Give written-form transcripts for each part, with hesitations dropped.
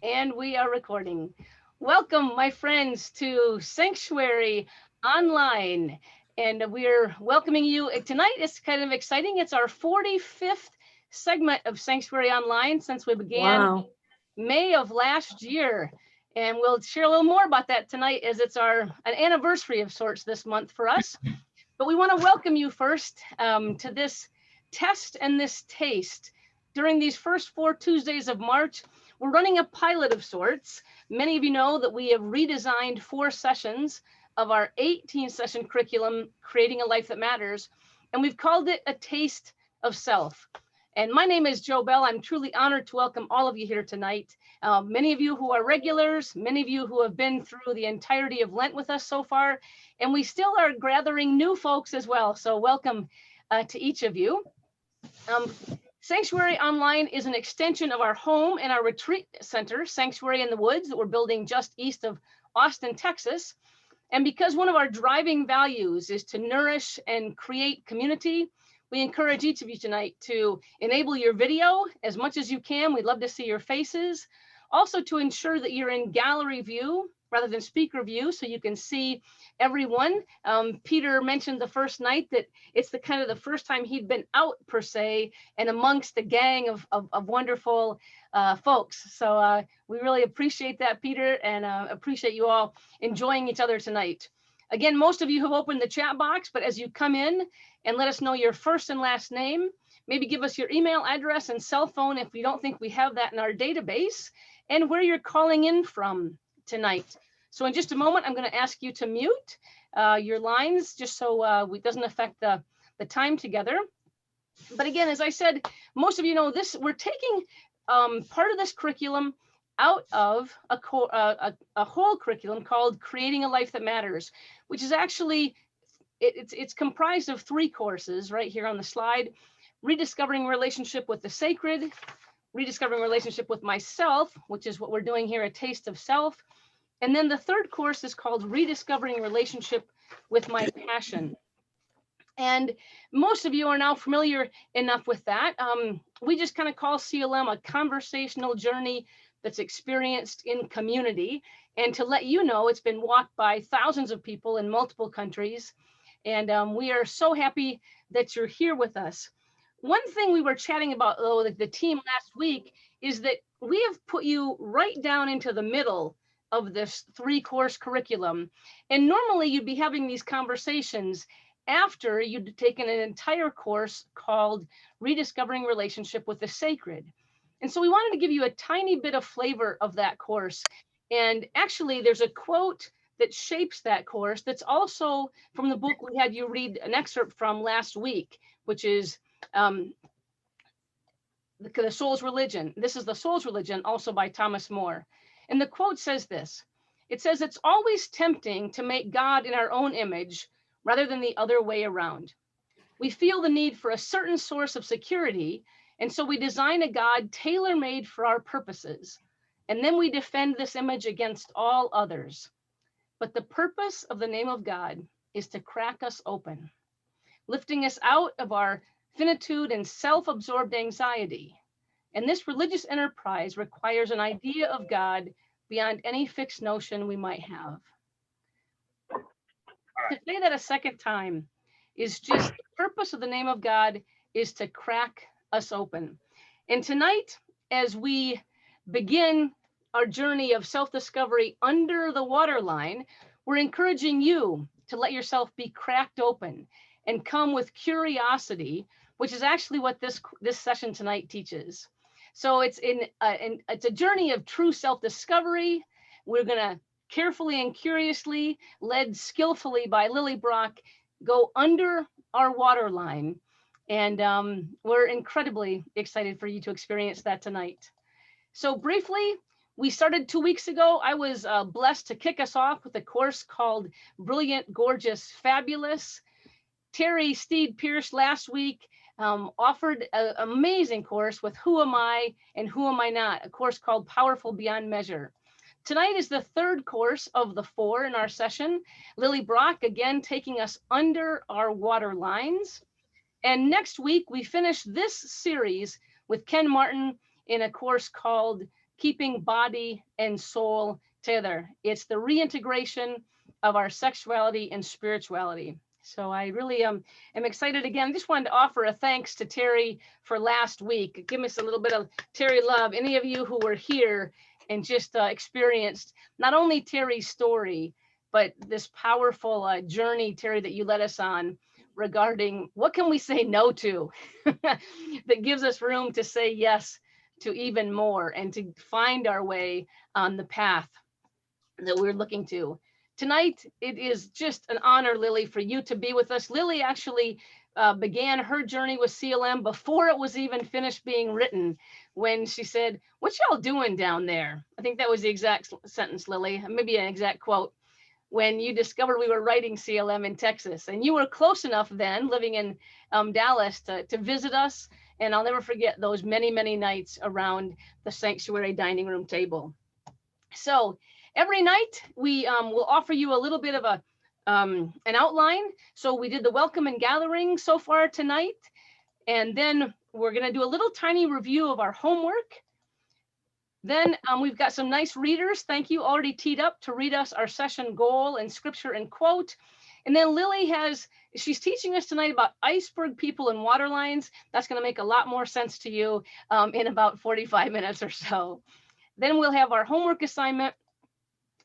And we are recording. Welcome, my friends, to Sanctuary Online. And we're welcoming you tonight. It's kind of exciting. It's our 45th segment of Sanctuary Online since we began Wow. May of last year. And we'll share a little more about that tonight as it's an anniversary of sorts this month for us. But we want to welcome you first to this test and this taste. During these first 4 Tuesdays of March, we're running a pilot of sorts. Many of you know that we have redesigned 4 sessions of our 18-session curriculum, Creating a Life That Matters, and we've called it A Taste of Self. And my name is Jo Bell. I'm truly honored to welcome all of you here tonight. Many of you who are regulars, many of you who have been through the entirety of Lent with us so far, and we still are gathering new folks as well. So welcome to each of you. Sanctuary Online is an extension of our home and our retreat center, Sanctuary in the Woods, that we're building just east of Austin, Texas. And because one of our driving values is to nourish and create community, we encourage each of you tonight to enable your video as much as you can. We'd love to see your faces. Also to ensure that you're in gallery view rather than speaker view so you can see everyone. Peter mentioned the first night that it's the kind of the first time he'd been out per se and amongst a gang of wonderful folks. So we really appreciate that, Peter, and appreciate you all enjoying each other tonight. Again, most of you have opened the chat box, but as you come in and let us know your first and last name, maybe give us your email address and cell phone if we don't think we have that in our database, and where you're calling in from tonight. So in just a moment, I'm going to ask you to mute your lines just so it doesn't affect the time together. But again, as I said, most of you know this, we're taking part of this curriculum out of a whole curriculum called Creating a Life That Matters, which is actually, it's comprised of 3 courses right here on the slide: Rediscovering Relationship with the Sacred, Rediscovering Relationship with Myself, which is what we're doing here, A Taste of Self. And then the 3rd course is called Rediscovering Relationship with My Passion. And most of you are now familiar enough with that. We just kind of call CLM a conversational journey that's experienced in community. And to let you know, it's been walked by thousands of people in multiple countries. And we are so happy that you're here with us. One thing we were chatting about, though, the team last week, is that we have put you right down into the middle of this 3-course curriculum. And normally you'd be having these conversations after you'd taken an entire course called Rediscovering Relationship with the Sacred. And so we wanted to give you a tiny bit of flavor of that course. And actually, there's a quote that shapes that course that's also from the book we had you read an excerpt from last week, which is The Soul's Religion. This is The Soul's Religion, also by Thomas More. And the quote says this. It says, "It's always tempting to make God in our own image rather than the other way around. We feel the need for a certain source of security, and so we design a God tailor-made for our purposes. And then we defend this image against all others. But the purpose of the name of God is to crack us open, lifting us out of our finitude and self-absorbed anxiety. And this religious enterprise requires an idea of God beyond any fixed notion we might have." To say that a second time is just the purpose of the name of God is to crack us open. And tonight, as we begin our journey of self-discovery under the waterline, we're encouraging you to let yourself be cracked open and come with curiosity, which is actually what this session tonight teaches. So it's it's a journey of true self-discovery. We're going to carefully and curiously, led skillfully by Lily Brock, go under our waterline. And we're incredibly excited for you to experience that tonight. So briefly, we started 2 weeks ago. I was blessed to kick us off with a course called Brilliant, Gorgeous, Fabulous. Terry Steed Pierce last week offered an amazing course with Who Am I and Who Am I Not, a course called Powerful Beyond Measure. Tonight is the 3rd course of the 4 in our session. Lily Brock, again, taking us under our water lines. And next week, we finish this series with Ken Martin in a course called keeping body and soul together. It's the reintegration of our sexuality and spirituality. So I really am excited again. I just wanted to offer a thanks to Terry for last week. Give us a little bit of Terry love. Any of you who were here and just experienced not only Terry's story, but this powerful journey, Terry, that you led us on regarding what can we say no to that gives us room to say yes to even more and to find our way on the path that we're looking to. Tonight, it is just an honor, Lily, for you to be with us. Lily actually began her journey with CLM before it was even finished being written, when she said, "What y'all doing down there?" I think that was the exact sentence, Lily, maybe an exact quote, when you discovered we were writing CLM in Texas. And you were close enough then, living in Dallas, to visit us. And I'll never forget those many, many nights around the sanctuary dining room table. So every night we will offer you a little bit of an outline. So we did the welcome and gathering so far tonight. And then we're going to do a little tiny review of our homework. Then we've got some nice readers. Thank you, already teed up to read us our session goal and scripture and quote. And then Lily she's teaching us tonight about iceberg people and water lines. That's going to make a lot more sense to you in about 45 minutes or so. Then we'll have our homework assignment.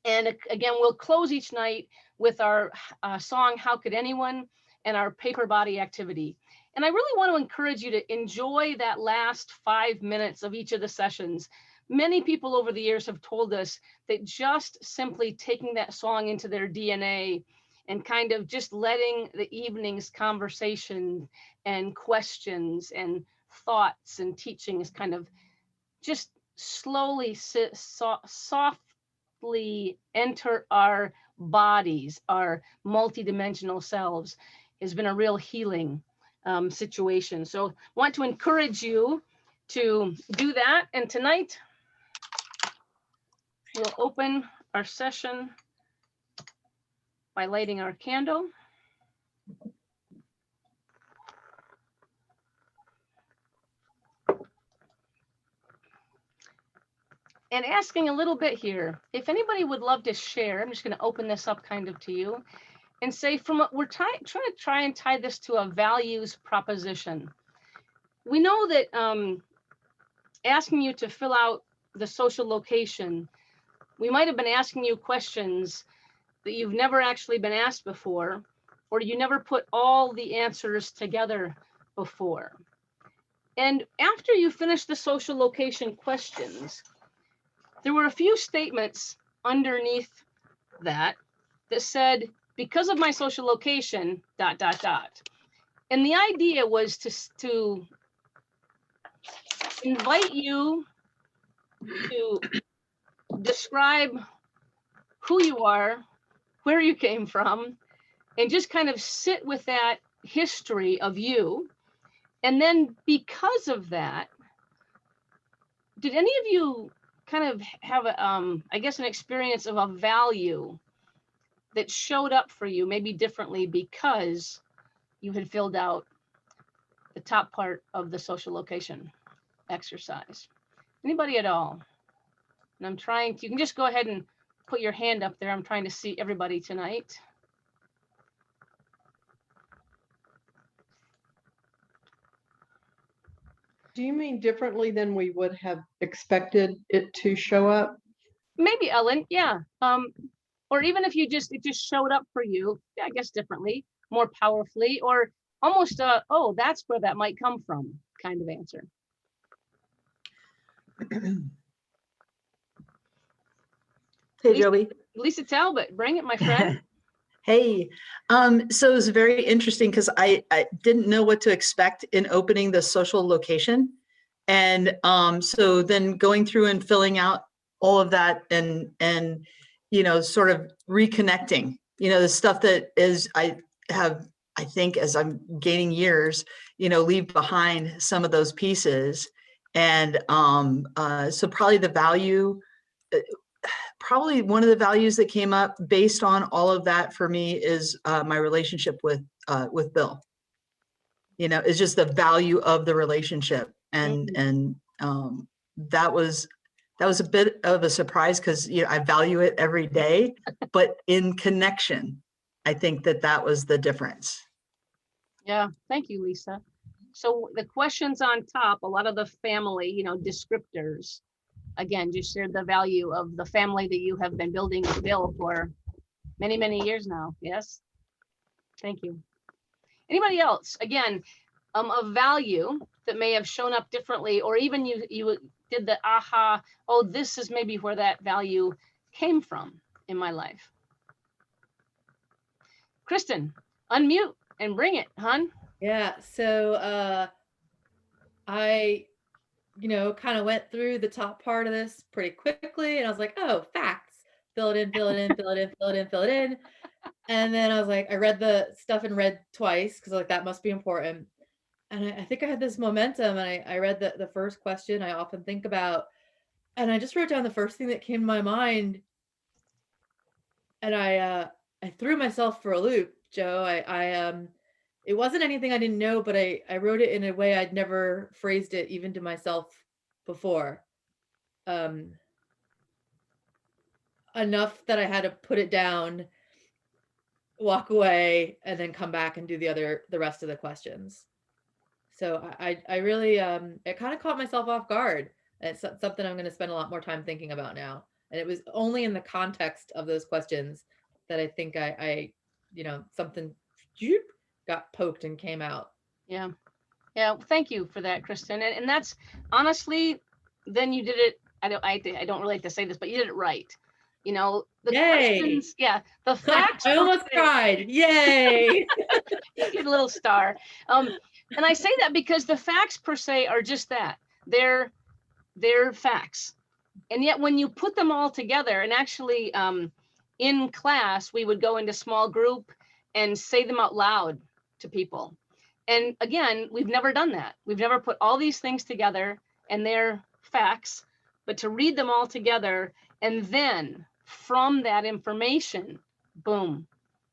And again, we'll close each night with our song, How Could Anyone, and our paper body activity. And I really want to encourage you to enjoy that last 5 minutes of each of the sessions. Many people over the years have told us that just simply taking that song into their DNA and kind of just letting the evening's conversation and questions and thoughts and teachings kind of just slowly softly enter our bodies, our multidimensional selves, has been a real healing situation. So I want to encourage you to do that. And tonight, we'll open our session by lighting our candle. And asking a little bit here, if anybody would love to share, I'm just going to open this up kind of to you and say, we're trying to try and tie this to a values proposition. We know that asking you to fill out the social location, we might have been asking you questions that you've never actually been asked before, or you never put all the answers together before. And after you finish the social location questions, there were a few statements underneath that said, because of my social location, ... And the idea was to invite you to describe who you are, where you came from, and just kind of sit with that history of you. And then because of that, did any of you kind of have I guess an experience of a value that showed up for you maybe differently because you had filled out the top part of the social location exercise? Anybody at all? And I'm trying to, you can just go ahead and put your hand up there. I'm trying to see everybody tonight. Do you mean differently than we would have expected it to show up? Maybe, Ellen, yeah. Or even if it just showed up for you, I guess differently, more powerfully, or almost oh, that's where that might come from kind of answer. Hey, Joey. Lisa Talbot, bring it, my friend. Hey, so it was very interesting because I didn't know what to expect in opening the social location. And so then going through and filling out all of that and you know, sort of reconnecting, you know, the stuff that is, I think as I'm gaining years, you know, leave behind some of those pieces. And so probably the value, probably one of the values that came up based on all of that for me is my relationship with Bill. You know, it's just the value of the relationship, and that was That was a bit of a surprise because, you know, I value it every day, but in connection, I think that that was the difference. Yeah, thank you, Lisa. So the questions on top, a lot of the family, you know, descriptors, again, just shared the value of the family that you have been building with Bill for many, many years now. Yes. Thank you. Anybody else? Again, a value that may have shown up differently, or even you did the aha, oh, this is maybe where that value came from in my life. Kristen, unmute and bring it, hon. Yeah, so I, kind of went through the top part of this pretty quickly, and I was like, oh, facts. Fill it in, fill it in, fill it in, fill it in, fill it in. And then I was like, I read the stuff in red twice because like that must be important. And I think I had this momentum, and I read the first question I often think about, and I just wrote down the first thing that came to my mind, and I threw myself for a loop, Joe. It wasn't anything I didn't know, but I wrote it in a way I'd never phrased it even to myself before. Enough that I had to put it down, walk away, and then come back and do the rest of the questions. So I really, it kind of caught myself off guard. It's something I'm going to spend a lot more time thinking about now. And it was only in the context of those questions that I think I something got poked and came out. Yeah. Yeah. Thank you for that, Kristen. And that's honestly, then you did it. I don't really like to say this, but you did it right. You know, the Yay. questions, yeah, the facts. I almost cried. Yay. You get a little star. And I say that because the facts per se are just that. They're facts. And yet when you put them all together, and actually in class, we would go into small group and say them out loud to people. And again, we've never done that. We've never put all these things together and they're facts, but to read them all together, and then from that information, boom,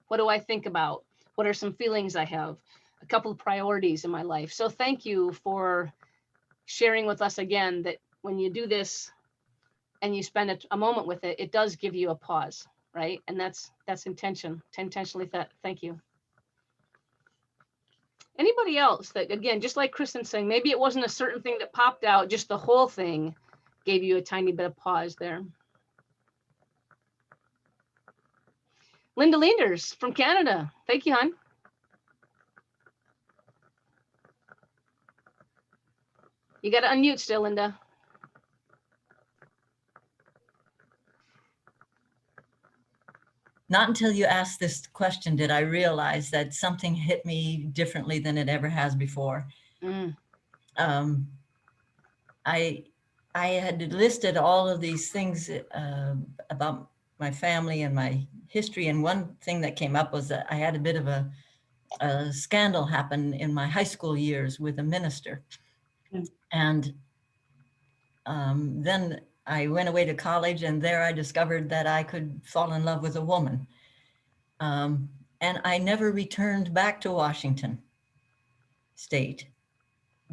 what do I think about? What are some feelings I have? A couple of priorities in my life. So thank you for sharing with us again that when you do this and you spend a moment with it, it does give you a pause, right? And that's intentionally that. Thank you. Anybody else that, again, just like Kristen saying, maybe it wasn't a certain thing that popped out, just the whole thing gave you a tiny bit of pause there. Linda Leanders from Canada. Thank you, hon. You got to unmute still, Linda. Not until you asked this question did I realize that something hit me differently than it ever has before. Mm. I had listed all of these things about my family and my history, and one thing that came up was that I had a bit of a scandal happen in my high school years with a minister. Mm. And then I went away to college, and there I discovered that I could fall in love with a woman. And I never returned back to Washington State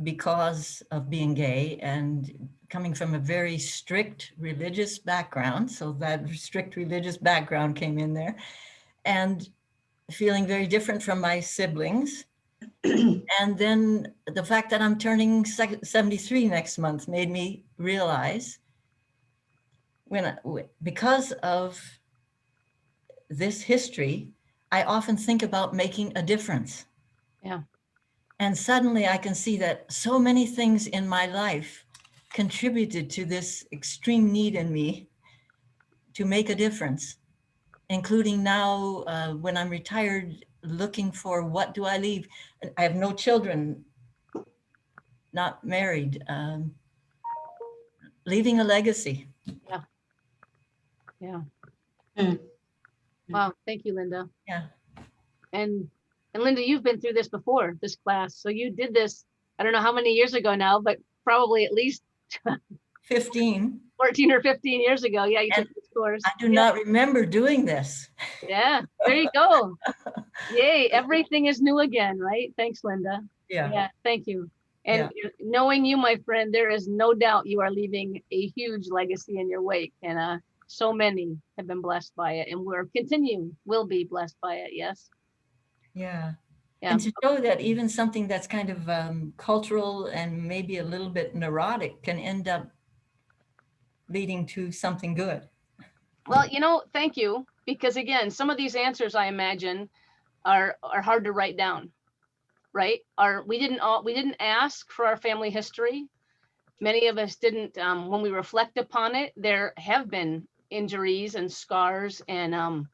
because of being gay and coming from a very strict religious background. So that strict religious background came in there, and feeling very different from my siblings. And then the fact that I'm turning 73 next month made me realize because of this history, I often think about making a difference. Yeah. And suddenly I can see that so many things in my life contributed to this extreme need in me to make a difference, including now when I'm retired, looking for what do I leave? I have no children, not married, leaving a legacy. Yeah. Yeah. Mm. Wow. Thank you, Linda. Yeah. And Linda, you've been through this before, this class. So you did this, I don't know how many years ago now, but probably at least 14 or 15 years ago. Yeah, you took this course. I do not remember doing this. Yeah, there you go. Yay, everything is new again, right? Thanks, Linda. Yeah. Yeah, thank you. And knowing you, my friend, there is no doubt you are leaving a huge legacy in your wake. And so many have been blessed by it, and will be blessed by it. Yes. Yeah. Yeah. And to show that even something that's kind of cultural and maybe a little bit neurotic can end up leading to something good. Well, thank you. Because again, some of these answers, I imagine, are hard to write down, right? We didn't ask for our family history. Many of us didn't. When we reflect upon it, there have been injuries and scars and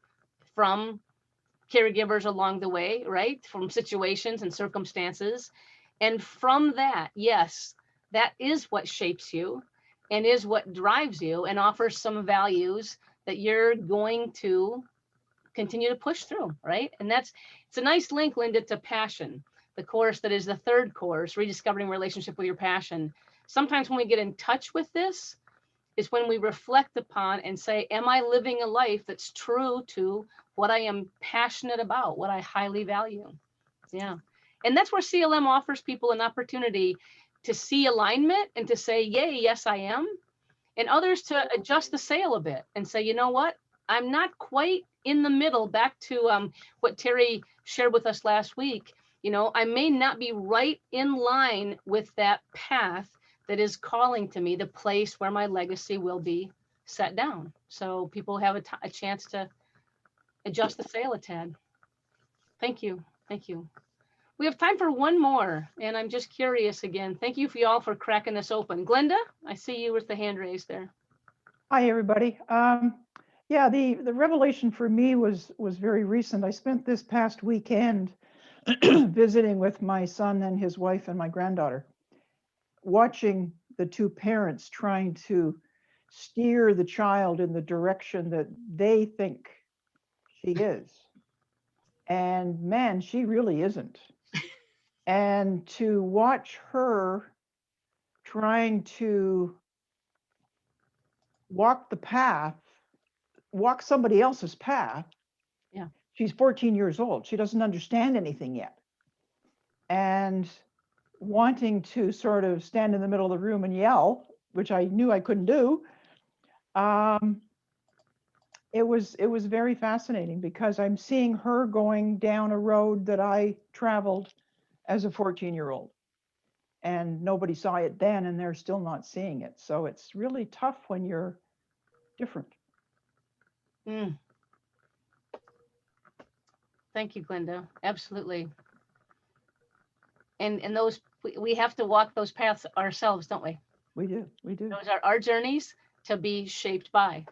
from caregivers along the way, right? From situations and circumstances. And from that, yes, that is what shapes you and is what drives you and offers some values that you're going to continue to push through, right? And it's a nice link, Linda, to passion, the course that is the third course, rediscovering relationship with your passion. Sometimes when we get in touch with this is when we reflect upon and say, am I living a life that's true to what I am passionate about, what I highly value? Yeah. And that's where CLM offers people an opportunity to see alignment and to say, yay, yes, I am. And others to adjust the sail a bit and say, you know what? I'm not quite in the middle, back to what Terry shared with us last week. I may not be right in line with that path that is calling to me, the place where my legacy will be set down. So people have a chance to adjust the sail a tad. Thank you. Thank you. We have time for one more, and I'm just curious again. Thank you for y'all for cracking this open. Glenda, I see you with the hand raised there. Hi, everybody. Yeah, the revelation for me was very recent. I spent this past weekend visiting with my son and his wife and my granddaughter, watching the two parents trying to steer the child in the direction that they think she is. And man, she really isn't. And to watch her trying to walk somebody else's path. Yeah. She's 14 years old. She doesn't understand anything yet. And wanting to sort of stand in the middle of the room and yell, which I knew I couldn't do. It was very fascinating because I'm seeing her going down a road that I traveled as a 14-year-old. And nobody saw it then, and they're still not seeing it. So it's really tough when you're different. Mm. Thank you, Glenda. Absolutely. And those, we have to walk those paths ourselves, don't we? We do. Those are our journeys to be shaped by.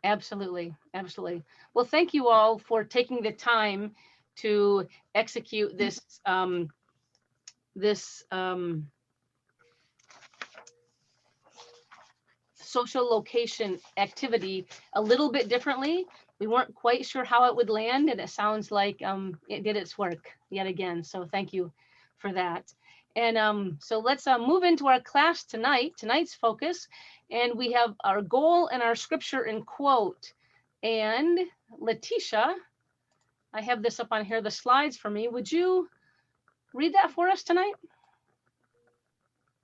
Absolutely. Absolutely. Well, thank you all for taking the time to execute this social location activity a little bit differently. We weren't quite sure how it would land, and it sounds like it did its work yet again. So thank you for that. And so let's move into our class tonight's focus. And we have our goal and our scripture and quote. And Letitia, I have this up on here, the slides for me. Would you read that for us tonight?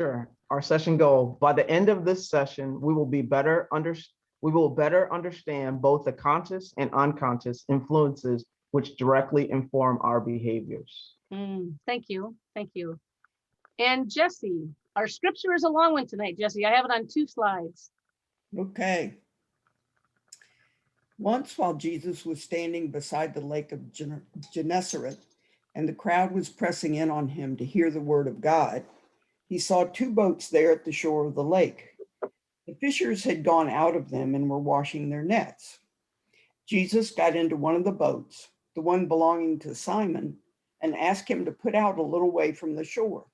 Sure. Our session goal: by the end of this session, we will better understand both the conscious and unconscious influences which directly inform our behaviors. Thank you. Thank you. And Jesse, our scripture is a long one tonight, Jesse. I have it on 2 slides. Okay. Once, while Jesus was standing beside the lake of Gennesaret, and the crowd was pressing in on him to hear the word of God, he saw 2 boats there at the shore of the lake. The fishers had gone out of them and were washing their nets. Jesus got into one of the boats, the one belonging to Simon, and asked him to put out a little way from the shore.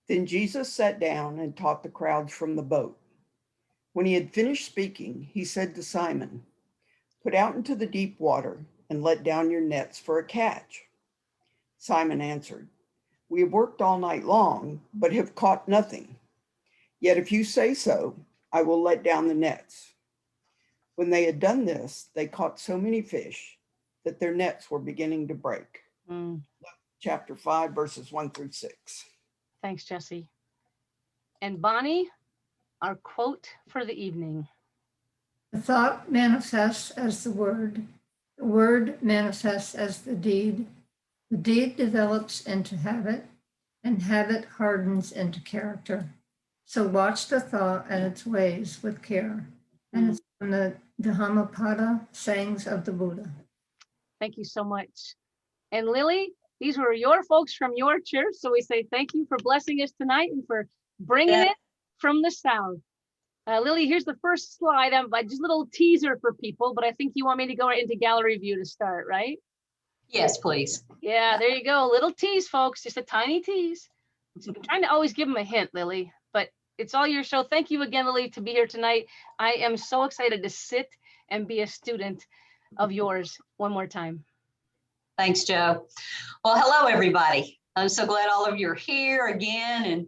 Then Jesus sat down and taught the crowds from the boat. When he had finished speaking, he said to Simon, "Put out into the deep water and let down your nets for a catch." Simon answered, "We have worked all night long, but have caught nothing. Yet if you say so, I will let down the nets." When they had done this, they caught so many fish that their nets were beginning to break. chapter 5, verses 1 through 6. Thanks, Jesse. And Bonnie, our quote for the evening. The thought manifests as the word manifests as the deed develops into habit, and habit hardens into character. So watch the thought and its ways with care. And it's from the Dhammapada sayings of the Buddha. Thank you so much. And Lily, these were your folks from your church. So we say thank you for blessing us tonight and for bringing it from the South. Lily, here's the first slide. Just a little teaser for people, but I think you want me to go right into gallery view to start, right? Yes, please. Yeah, there you go. A little tease, folks, just a tiny tease. I'm trying to always give them a hint, Lily, but it's all your show. Thank you again, Lily, to be here tonight. I am so excited to sit and be a student of yours one more time. Thanks, Joe. Well, hello, everybody. I'm so glad all of you are here again, and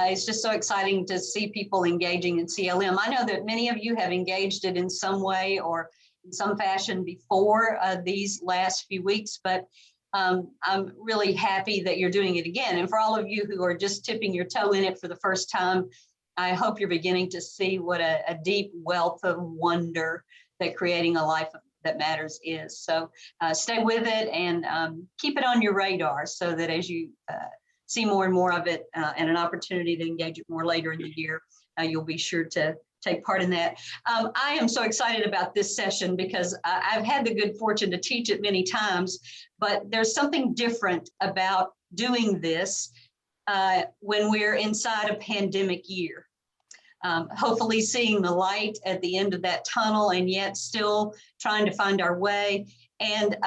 it's just so exciting to see people engaging in CLM. I know that many of you have engaged it in some way or in some fashion before these last few weeks, but I'm really happy that you're doing it again. And for all of you who are just tipping your toe in it for the first time, I hope you're beginning to see what a deep wealth of wonder that creating a life that matters is. So stay with it and keep it on your radar so that as you see more and more of it and an opportunity to engage it more later in the year, you'll be sure to take part in that. I am so excited about this session because I've had the good fortune to teach it many times, but there's something different about doing this when we're inside a pandemic year. Hopefully seeing the light at the end of that tunnel and yet still trying to find our way and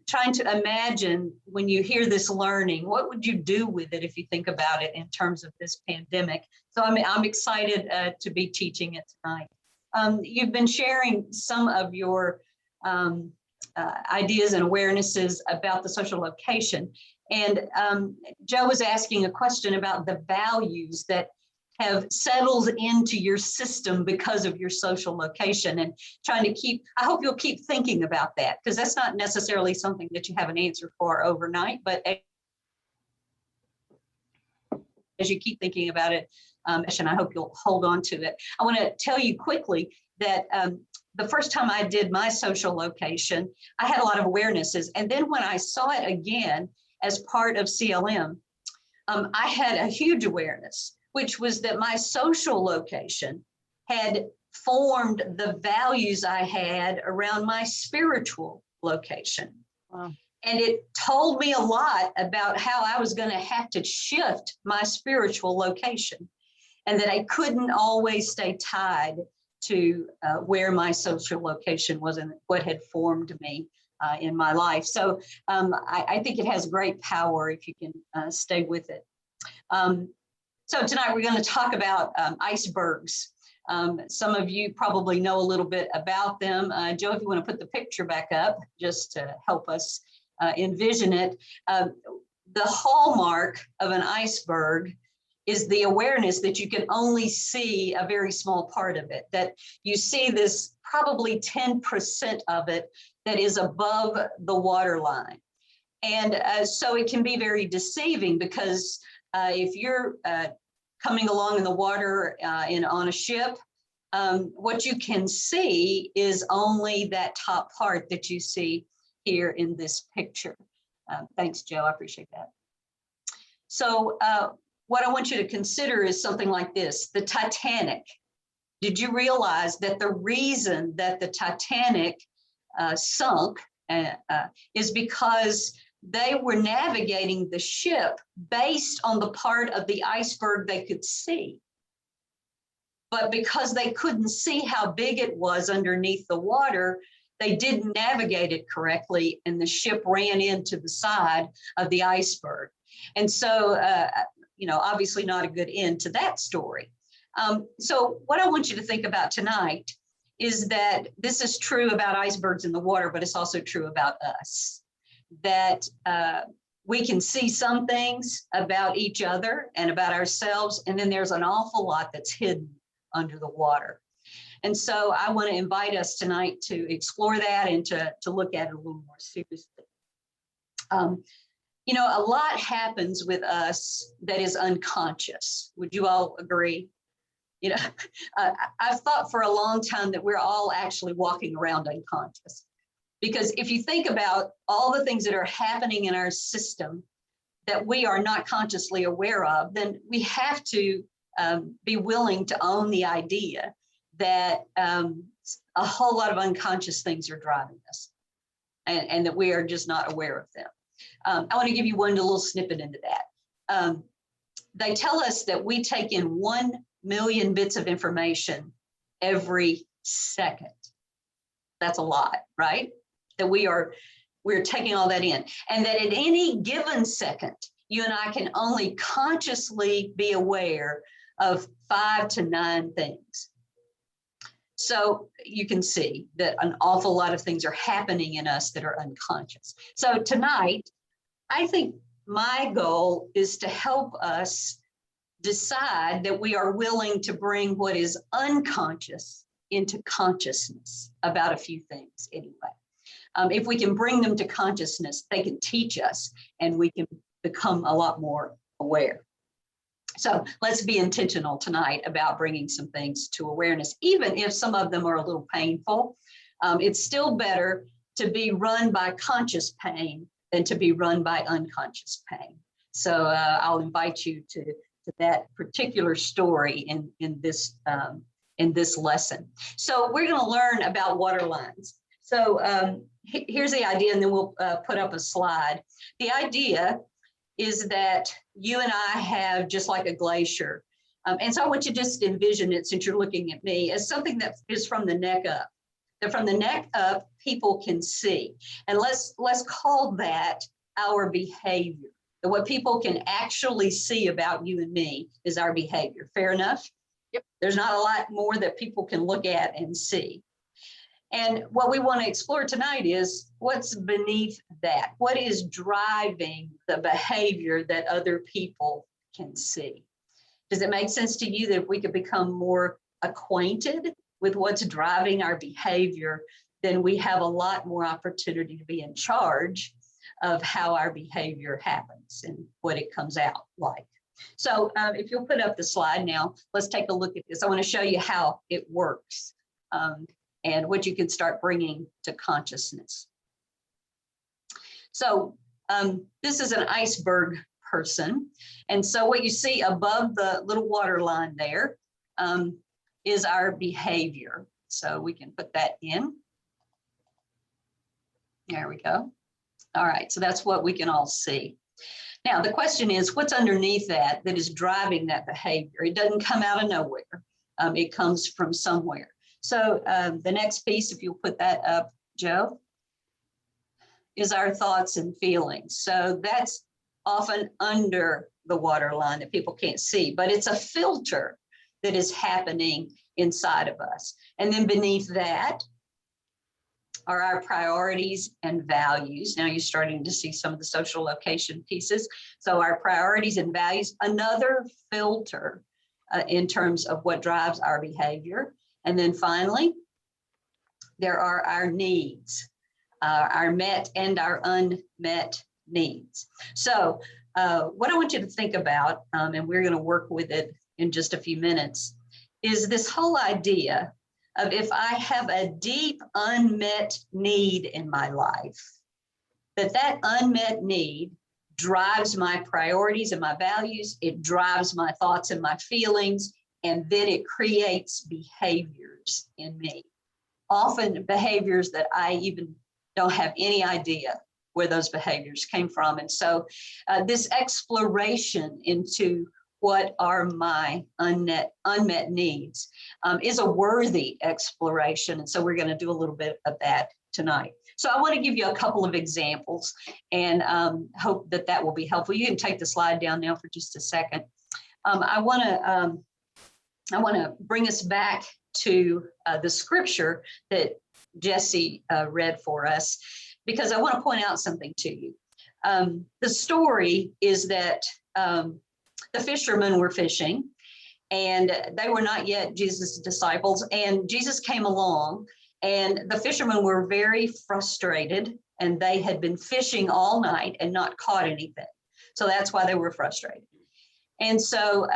trying to imagine when you hear this learning, what would you do with it if you think about it in terms of this pandemic? So I'm excited to be teaching it tonight. You've been sharing some of your ideas and awarenesses about the social location. And Joe was asking a question about the values that have settled into your system because of your social location and trying to keep, I hope you'll keep thinking about that because that's not necessarily something that you have an answer for overnight, but as you keep thinking about it, and I hope you'll hold on to it. I want to tell you quickly that the first time I did my social location, I had a lot of awarenesses. And then when I saw it again as part of CLM, I had a huge awareness, which was that my social location had formed the values I had around my spiritual location. Wow. And it told me a lot about how I was going to have to shift my spiritual location and that I couldn't always stay tied to where my social location was and what had formed me in my life. So I think it has great power if you can stay with it. So tonight we're going to talk about icebergs. Some of you probably know a little bit about them. Joe, if you want to put the picture back up just to help us envision it. The hallmark of an iceberg is the awareness that you can only see a very small part of it, that you see this probably 10% of it that is above the waterline. And so it can be very deceiving because if you're coming along in the water on a ship, what you can see is only that top part that you see here in this picture. Thanks, Joe, I appreciate that. So what I want you to consider is something like this, the Titanic. Did you realize that the reason that the Titanic sunk is because they were navigating the ship based on the part of the iceberg they could see. But because they couldn't see how big it was underneath the water, they didn't navigate it correctly and the ship ran into the side of the iceberg. And so, obviously not a good end to that story. So what I want you to think about tonight is that this is true about icebergs in the water, but it's also true about us. That we can see some things about each other and about ourselves, and then there's an awful lot that's hidden under the water. And so I want to invite us tonight to explore that and to look at it a little more seriously. You know, a lot happens with us that is unconscious. Would you all agree? You know, I've thought for a long time that we're all actually walking around unconscious. Because if you think about all the things that are happening in our system that we are not consciously aware of, then we have to be willing to own the idea that a whole lot of unconscious things are driving us and that we are just not aware of them. I want to give you one little snippet into that. They tell us that we take in 1 million bits of information every second. That's a lot, right? That we're taking all that in, and that at any given second, you and I can only consciously be aware of 5 to 9 things. So you can see that an awful lot of things are happening in us that are unconscious. So tonight, I think my goal is to help us decide that we are willing to bring what is unconscious into consciousness about a few things anyway. If we can bring them to consciousness, they can teach us and we can become a lot more aware. So let's be intentional tonight about bringing some things to awareness, even if some of them are a little painful. It's still better to be run by conscious pain than to be run by unconscious pain. So I'll invite you to that particular story in this lesson. So we're going to learn about water lines. So here's the idea, and then we'll put up a slide. The idea is that you and I have just like a glacier. And so I want you to just envision it, since you're looking at me, as something that is from the neck up. That from the neck up, people can see. And let's call that our behavior. That what people can actually see about you and me is our behavior. Fair enough? Yep. There's not a lot more that people can look at and see. And what we want to explore tonight is what's beneath that. What is driving the behavior that other people can see? Does it make sense to you that if we could become more acquainted with what's driving our behavior, then we have a lot more opportunity to be in charge of how our behavior happens and what it comes out like. So if you'll put up the slide now, let's take a look at this. I want to show you how it works. And what you can start bringing to consciousness. So this is an iceberg person. And so what you see above the little water line there is our behavior. So we can put that in. There we go. All right, so that's what we can all see. Now, the question is, what's underneath that is driving that behavior? It doesn't come out of nowhere. It comes from somewhere. So the next piece, if you'll put that up, Joe, is our thoughts and feelings. So that's often under the water line that people can't see, but it's a filter that is happening inside of us. And then beneath that are our priorities and values. Now you're starting to see some of the social location pieces. So our priorities and values, another filter in terms of what drives our behavior. And then finally, there are our needs, our met and our unmet needs. So what I want you to think about, and we're going to work with it in just a few minutes, is this whole idea of if I have a deep unmet need in my life, that unmet need drives my priorities and my values, it drives my thoughts and my feelings, and then it creates behaviors in me. Often behaviors that I even don't have any idea where those behaviors came from. And so this exploration into what are my unmet needs is a worthy exploration. And so we're going to do a little bit of that tonight. So I want to give you a couple of examples and hope that that will be helpful. You can take the slide down now for just a second. I want to bring us back to the scripture that Jesse read for us, because I want to point out something to you. The story is that the fishermen were fishing, and they were not yet Jesus' disciples, and Jesus came along, And the fishermen were very frustrated, and they had been fishing all night and not caught anything. So that's why they were frustrated. And so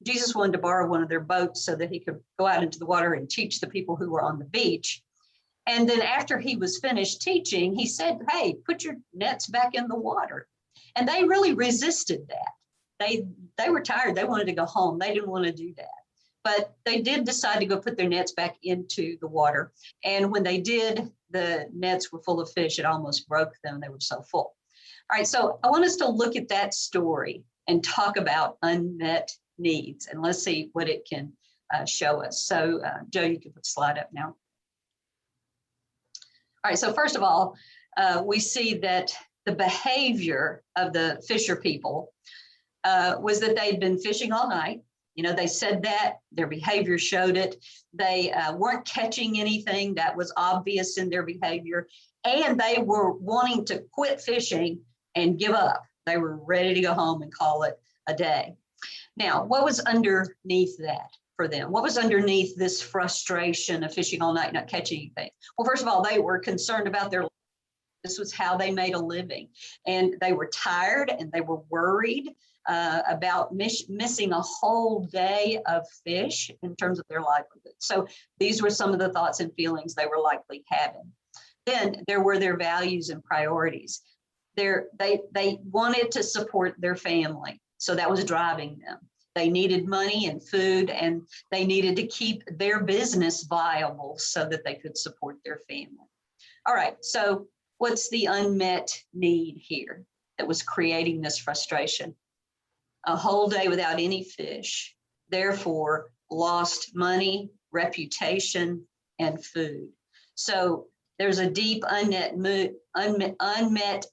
Jesus wanted to borrow one of their boats so that he could go out into the water and teach the people who were on the beach. And then after he was finished teaching, he said, hey, put your nets back in the water. And they really resisted that. They were tired. They wanted to go home. They didn't want to do that. But they did decide to go put their nets back into the water. And when they did, the nets were full of fish. It almost broke them. They were so full. All right, so I want us to look at that story and talk about unmet needs. And let's see what it can show us. So Joe, you can put the slide up now. All right, so first of all, we see that the behavior of the fisher people was that they'd been fishing all night. You know, they said that, their behavior showed it. They weren't catching anything that was obvious in their behavior, and they were wanting to quit fishing and give up. They were ready to go home and call it a day. Now, what was underneath that for them? What was underneath this frustration of fishing all night, not catching anything? Well, first of all, they were concerned about their life. This was how they made a living. And they were tired and they were worried about missing a whole day of fish in terms of their livelihood. So these were some of the thoughts and feelings they were likely having. Then there were their values and priorities. They wanted to support their family. So that was driving them. They needed money and food, and they needed to keep their business viable so that they could support their family. All right, so what's the unmet need here that was creating this frustration? A whole day without any fish, therefore lost money, reputation, and food. So there's a deep unmet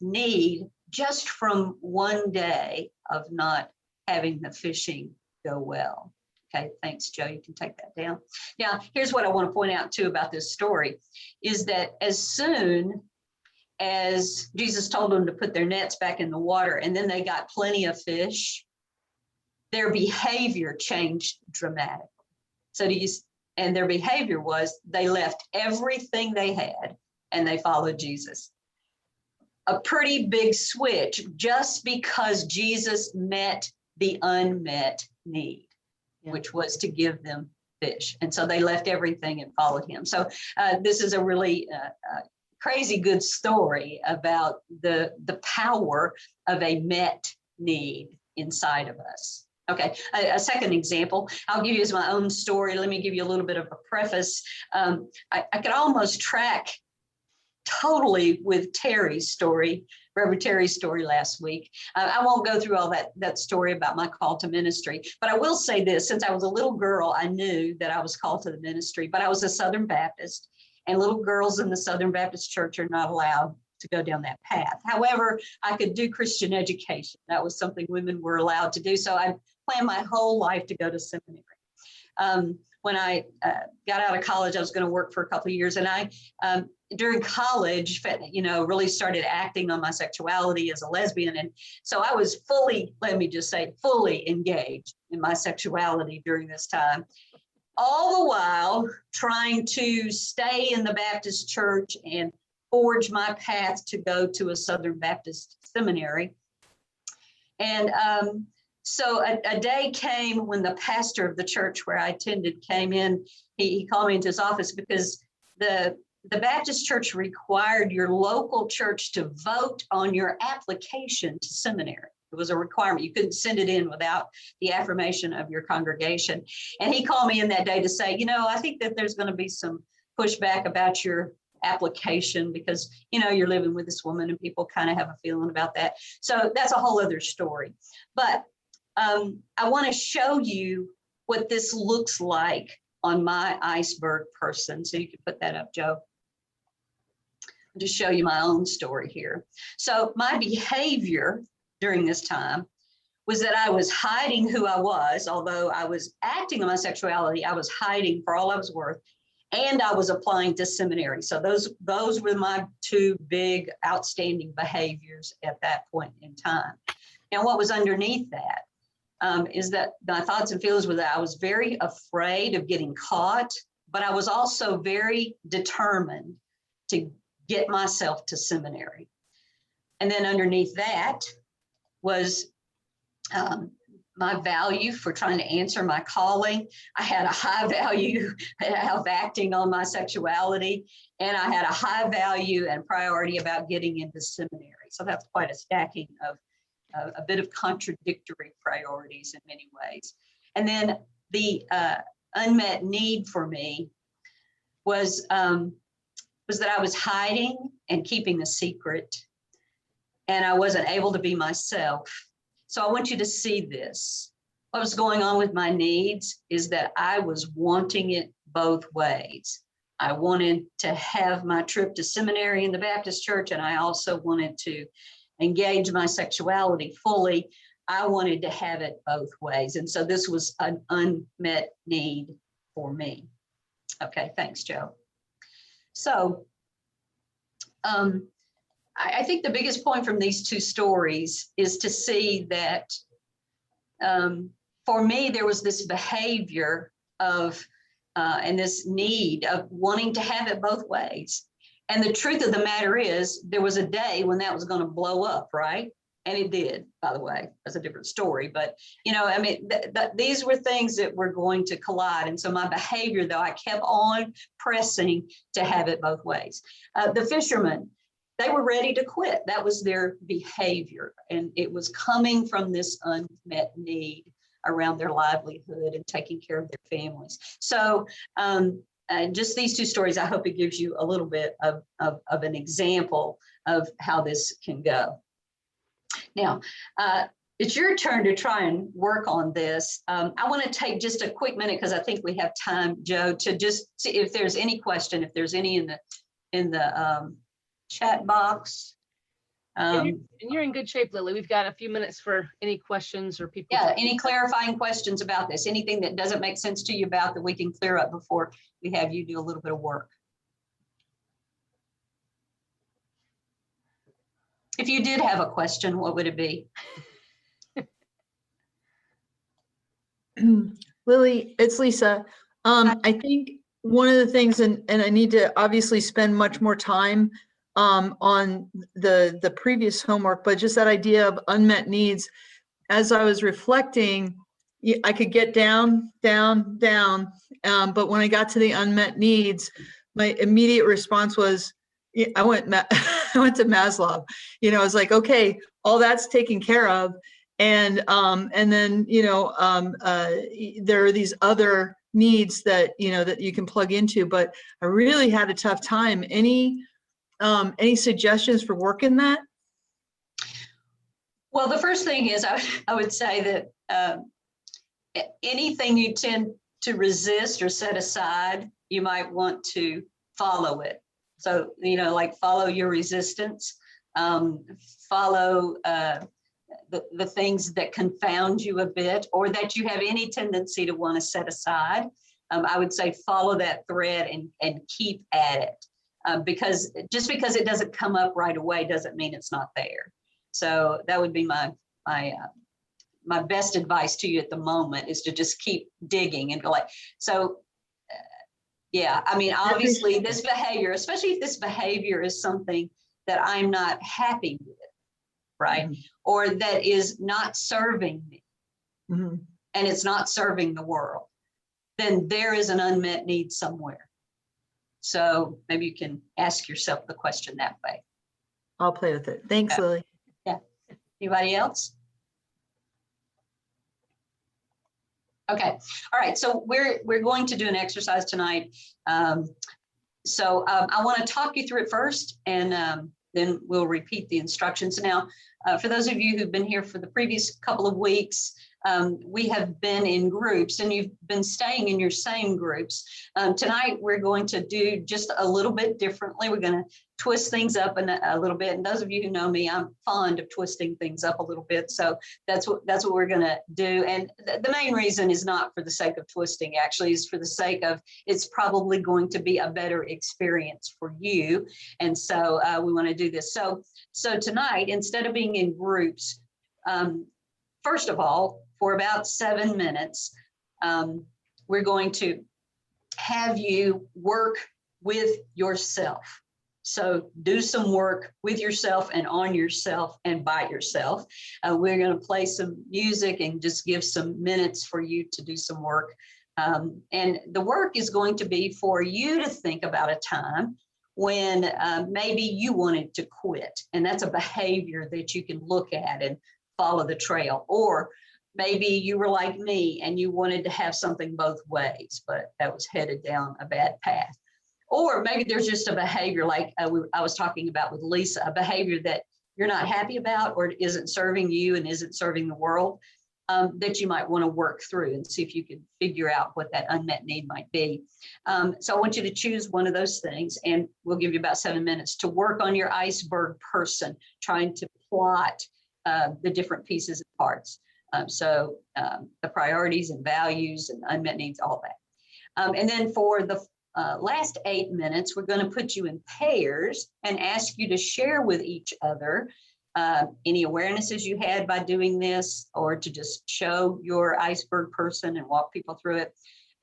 need just from one day of not having the fishing go well. Okay, thanks, Joe. You can take that down. Now, here's what I want to point out too about this story is that as soon as Jesus told them to put their nets back in the water and then they got plenty of fish, their behavior changed dramatically. And their behavior was they left everything they had and they followed Jesus. A pretty big switch just because Jesus met the unmet need, which was to give them fish. And so they left everything and followed him. So this is a really crazy good story about the power of a met need inside of us. Okay, a second example, I'll give you as my own story. Let me give you a little bit of a preface. I could almost track totally with Terry's story, Reverend Terry's story last week. I won't go through all that story about my call to ministry, but I will say this, since I was a little girl, I knew that I was called to the ministry, but I was a Southern Baptist, and little girls in the Southern Baptist church are not allowed to go down that path. However, I could do Christian education. That was something women were allowed to do. So I planned my whole life to go to seminary. When I got out of college, I was going to work for a couple of years, and I, during college, really started acting on my sexuality as a lesbian. And so I was fully engaged in my sexuality during this time, all the while trying to stay in the Baptist church and forge my path to go to a Southern Baptist seminary. And so a day came when the pastor of the church where I attended came in. He called me into his office because the Baptist church required your local church to vote on your application to seminary. It was a requirement. You couldn't send it in without the affirmation of your congregation. And he called me in that day to say, I think that there's going to be some pushback about your application because, you're living with this woman and people kind of have a feeling about that. So that's a whole other story. But I want to show you what this looks like on my iceberg person. So you can put that up, Joe. I'll just show you my own story here. So my behavior during this time was that I was hiding who I was. Although I was acting on my sexuality, I was hiding for all I was worth. And I was applying to seminary. So those were my two big outstanding behaviors at that point in time. Now, what was underneath that is that my thoughts and feelings were that I was very afraid of getting caught, but I was also very determined to get myself to seminary. And then underneath that was my value for trying to answer my calling. I had a high value of acting on my sexuality, and I had a high value and priority about getting into seminary. So that's quite a stacking of a bit of contradictory priorities in many ways. And then the unmet need for me was that I was hiding and keeping a secret, and I wasn't able to be myself. So I want you to see this. What was going on with my needs is that I was wanting it both ways. I wanted to have my trip to seminary in the Baptist church, and I also wanted to engage my sexuality fully. I wanted to have it both ways. And so this was an unmet need for me. Okay, thanks, Joe. So I think the biggest point from these two stories is to see that for me, there was this behavior of and this need of wanting to have it both ways. And the truth of the matter is, there was a day when that was going to blow up, right? And it did, by the way. That's a different story. But, you know, I mean, these were things that were going to collide. And so my behavior, though, I kept on pressing to have it both ways. The fishermen, they were ready to quit. That was their behavior. And it was coming from this unmet need around their livelihood and taking care of their families. So just these two stories, I hope it gives you a little bit of an example of how this can go. Now, it's your turn to try and work on this. I want to take just a quick minute, because I think we have time, Joe, to just see if there's any question, if there's any in the chat box. And you're in good shape, Lily. We've got a few minutes for any questions or people. Yeah, any clarifying questions about this? Anything that doesn't make sense to you about that we can clear up before we have you do a little bit of work? If you did have a question, what would it be? Lily, it's Lisa. I think one of the things, and I need to obviously spend much more time on the previous homework, but just that idea of unmet needs, as I was reflecting, I could get down, but when I got to the unmet needs, my immediate response was, I went to Maslow. You know, I was like, okay, all that's taken care of. And then, you know, there are these other needs that, you know, that you can plug into, but I really had a tough time. Any suggestions for working that? Well, the first thing is I would say that anything you tend to resist or set aside, you might want to follow it. So, you know, like follow your resistance, follow the things that confound you a bit, or that you have any tendency to want to set aside. I would say follow that thread and keep at it, because just because it doesn't come up right away doesn't mean it's not there. So that would be my best advice to you at the moment, is to just keep digging and go like, so yeah, I mean, obviously this behavior, especially if this behavior is something that I'm not happy with, right? Mm-hmm. Or that is not serving me, mm-hmm. and it's not serving the world, then there is an unmet need somewhere. So maybe you can ask yourself the question that way. I'll play with it. Thanks, yeah. Lily. Yeah. Anybody else? Okay. All right. So we're going to do an exercise tonight. I want to talk you through it first, and then we'll repeat the instructions. Now, for those of you who've been here for the previous couple of weeks, we have been in groups, and you've been staying in your same groups. Tonight, we're going to do just a little bit differently. We're going to twist things up a little bit. And those of you who know me, I'm fond of twisting things up a little bit. So that's what we're going to do. And the main reason is not for the sake of twisting, actually, is for the sake of it's probably going to be a better experience for you. And so we want to do this. So tonight, instead of being in groups, first of all, for about 7 minutes, we're going to have you work with yourself. So do some work with yourself and on yourself and by yourself. We're going to play some music and just give some minutes for you to do some work. And the work is going to be for you to think about a time when maybe you wanted to quit. And that's a behavior that you can look at and follow the trail. Or maybe you were like me and you wanted to have something both ways, but that was headed down a bad path. Or maybe there's just a behavior like I was talking about with Lisa, a behavior that you're not happy about or isn't serving you and isn't serving the world, that you might want to work through and see if you can figure out what that unmet need might be. So I want you to choose one of those things, and we'll give you about 7 minutes to work on your iceberg person, trying to plot the different pieces and parts. So the priorities and values and unmet needs, all that. And then for the last 8 minutes, we're going to put you in pairs and ask you to share with each other any awarenesses you had by doing this, or to just show your iceberg person and walk people through it.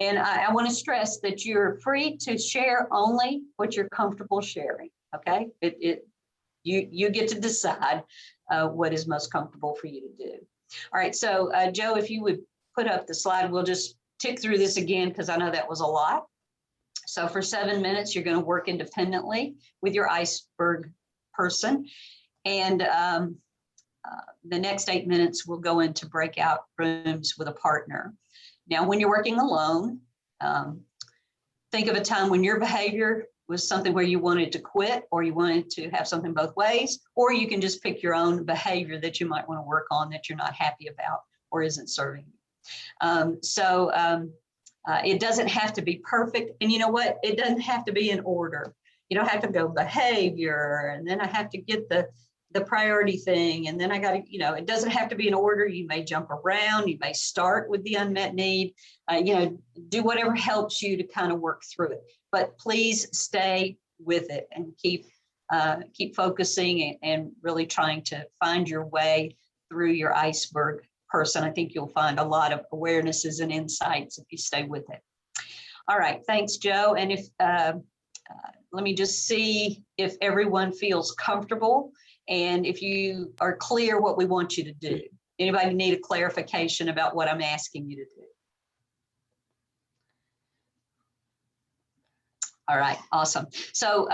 And I want to stress that you're free to share only what you're comfortable sharing. Okay, you get to decide what is most comfortable for you to do. All right, so Joe, if you would put up the slide, we'll just tick through this again because I know that was a lot. So for 7 minutes, you're going to work independently with your iceberg person. And the next 8 minutes, we'll go into breakout rooms with a partner. Now, when you're working alone, think of a time when your behavior was something where you wanted to quit, or you wanted to have something both ways, or you can just pick your own behavior that you might want to work on that you're not happy about or isn't serving you. It doesn't have to be perfect. And you know what? It doesn't have to be in order. You don't have to go behavior, and then I have to get the priority thing. And then I got to, it doesn't have to be in order. You may jump around. You may start with the unmet need, do whatever helps you to kind of work through it. But please stay with it and keep focusing and really trying to find your way through your iceberg person. I think you'll find a lot of awarenesses and insights if you stay with it. All right, thanks, Joe. And if let me just see if everyone feels comfortable and if you are clear what we want you to do. Anybody need a clarification about what I'm asking you to do? All right, awesome. So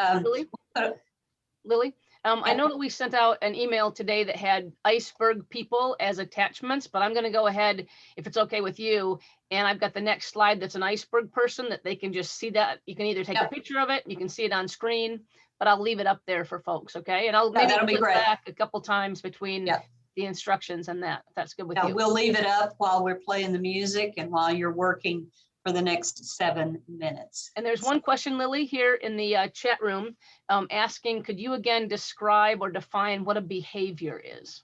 Lily, I know that we sent out an email today that had iceberg people as attachments, but I'm going to go ahead, if it's okay with you, and I've got the next slide that's an iceberg person that they can just see that. You can either take a picture of it, you can see it on screen, but I'll leave it up there for folks, okay? And I'll maybe flip back a couple times between the instructions and that, if that's good with you. We'll leave it up while we're playing the music and while you're working for the next 7 minutes. And there's one question, Lily, here in the chat room asking, could you again describe or define what a behavior is?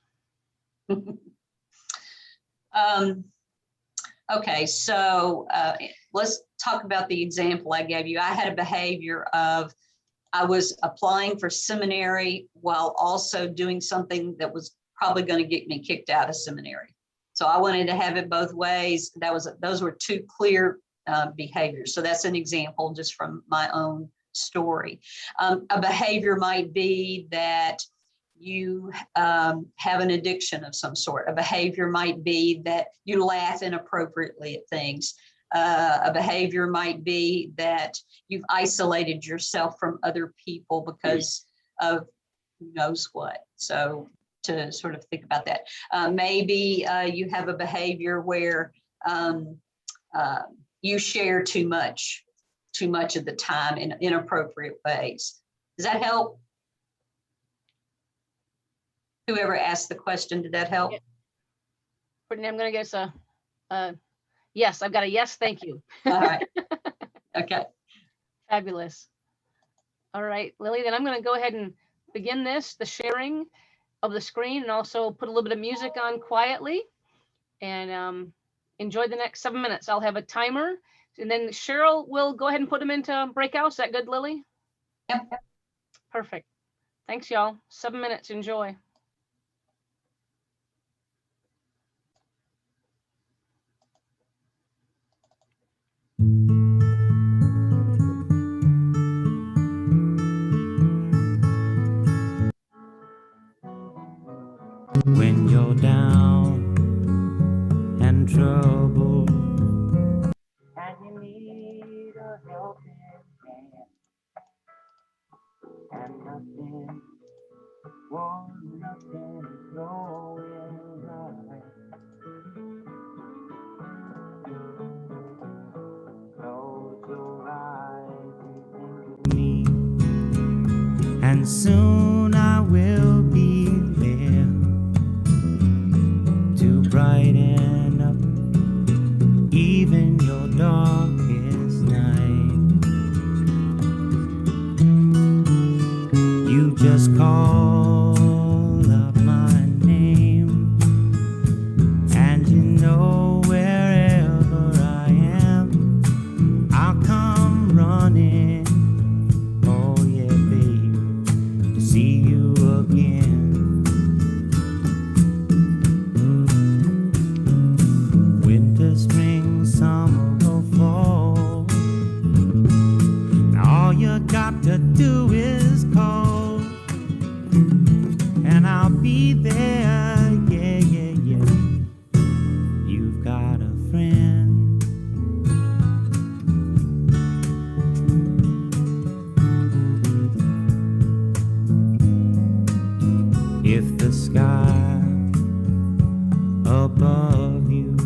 Okay, so let's talk about the example I gave you. I had a behavior of, I was applying for seminary while also doing something that was probably going to get me kicked out of seminary. So I wanted to have it both ways. Those were two clear behaviors. So that's an example just from my own story. A behavior might be that you have an addiction of some sort. A behavior might be that you laugh inappropriately at things. A behavior might be that you've isolated yourself from other people because of who knows what. So to sort of think about that. Maybe you have a behavior where you share too much of the time in inappropriate ways. Does that help? Whoever asked the question, did that help? Brittany, I'm going to guess a yes. I've got a yes, thank you. All right. Okay. Fabulous. All right, Lily, then I'm going to go ahead and begin the sharing of the screen, and also put a little bit of music on quietly, and enjoy the next 7 minutes. I'll have a timer, and then Cheryl will go ahead and put them into breakouts. Is that good, Lily? Yep. Perfect. Thanks, y'all. 7 minutes. Enjoy. when you're down and troubled, and you need a helping hand, and nothing is going right. Close your eyes and think of me, and soon I will be there to brighten up even your darkest night. You just call up my name, and you know wherever I am, I'll come running. Oh yeah, babe, to see you again. Winter, spring, summer, or fall, now all you got to do is call, and I'll be there. Yeah, yeah, yeah. You've got a friend. If the sky above you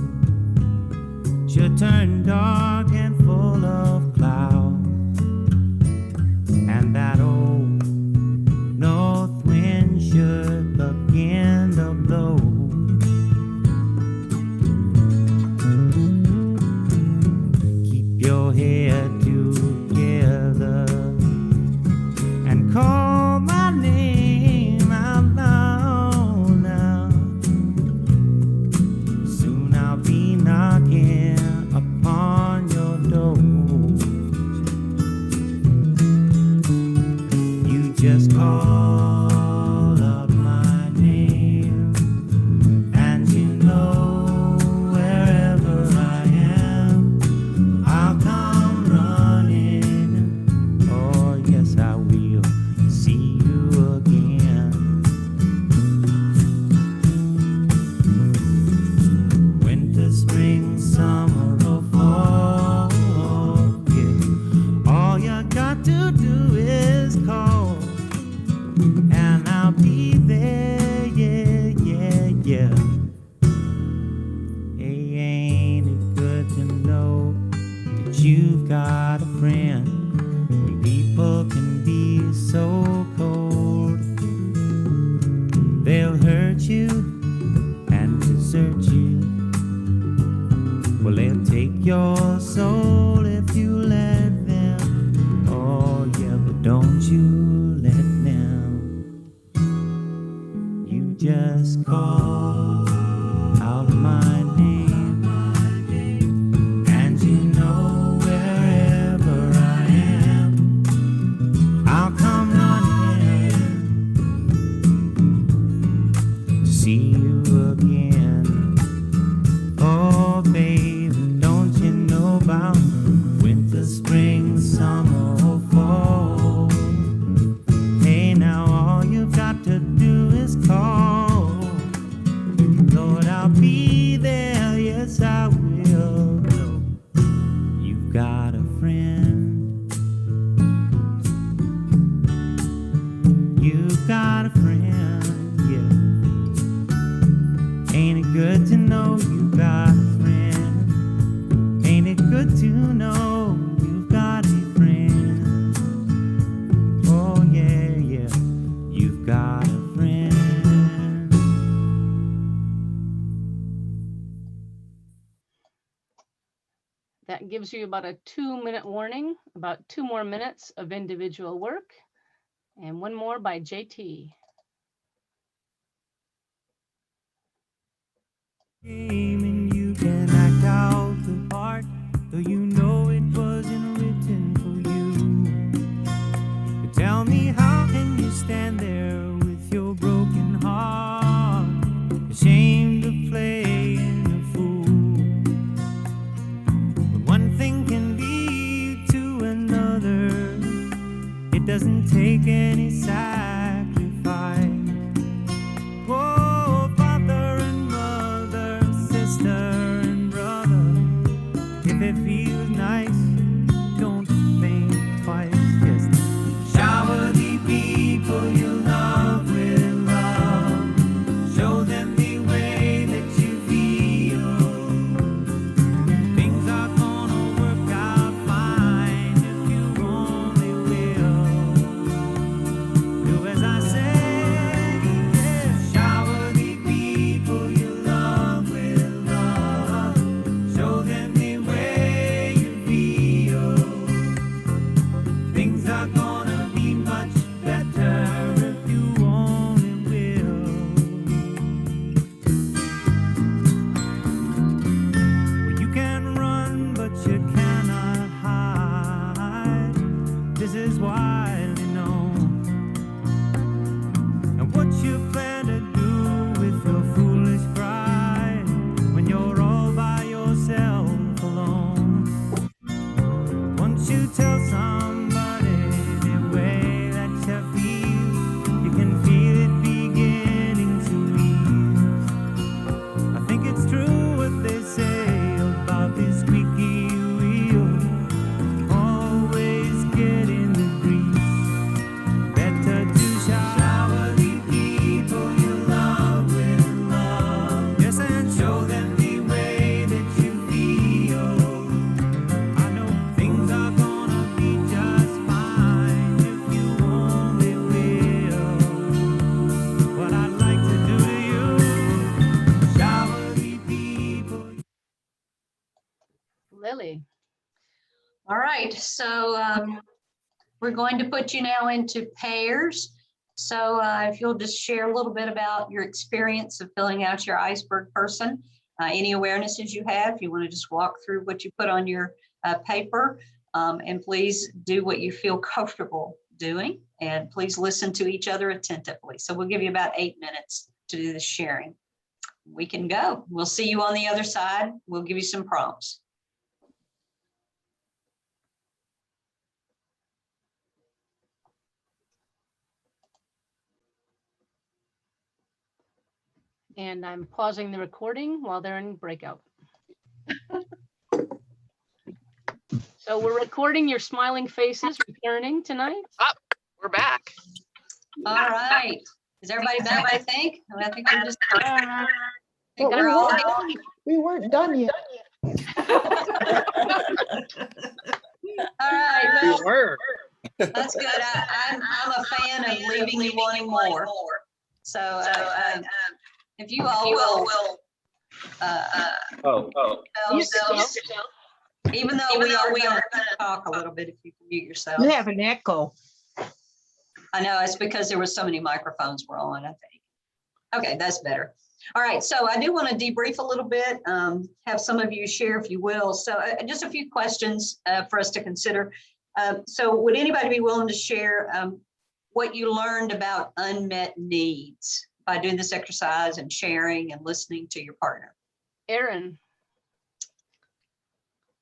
should turn dark and full of clouds, and that old north wind should begin to blow, keep your head together and call my name out loud now. Soon I'll be knocking upon your door. You just call up my name, and you know wherever I am, I'll come running. Oh yes, I will see you again. Winter, spring, summer, or fall, yeah. All you got to do is call, and I'll be there. Yeah, yeah, yeah. Hey, ain't it good to know that you've got a friend? When people can be so cold, they'll hurt you and desert you. Well, they'll take your soul if you let them. Oh yeah, but don't you let them. You just call out my name, and you know wherever I am, I'll come running to see you again. Oh baby, don't you know about winter, spring, summer, or fall? Hey, now all you've got to do is call. Lord, I'll be there. Yes, I will. You've got a friend. You've got a friend, yeah. Ain't it good to know you've got a friend? Ain't it good to know you've got a friend? Oh yeah, yeah, you've got a friend. That gives you about a 2-minute warning, about 2 more minutes of individual work, and one more by JT. And you can act out the part, though you know it wasn't written for you. But tell me, how can you stand there with your broken heart, ashamed of playing the fool? But one thing can lead to another. It doesn't take any sacrifice. Whoa, right, so we're going to put you now into pairs. So if you'll just share a little bit about your experience of filling out your iceberg person, any awarenesses you have, if you want to just walk through what you put on your paper, and please do what you feel comfortable doing, and please listen to each other attentively. So we'll give you about 8 minutes to do the sharing. We can go. We'll see you on the other side. We'll give you some prompts. And I'm pausing the recording while they're in breakout. So we're recording your smiling faces returning tonight. We're back. All right. Is everybody back, I think? I think we're just. But we weren't done yet. All right. We Well, were. that's good. I'm a fan of leaving you wanting more. So if you all will. Even though we are going to talk a little bit, if you can mute yourself. You have an echo. I know, it's because there were so many microphones were on, I think. Okay, that's better. All right, so I do want to debrief a little bit, have some of you share if you will. So just a few questions for us to consider. So would anybody be willing to share what you learned about unmet needs by doing this exercise and sharing and listening to your partner? Erin.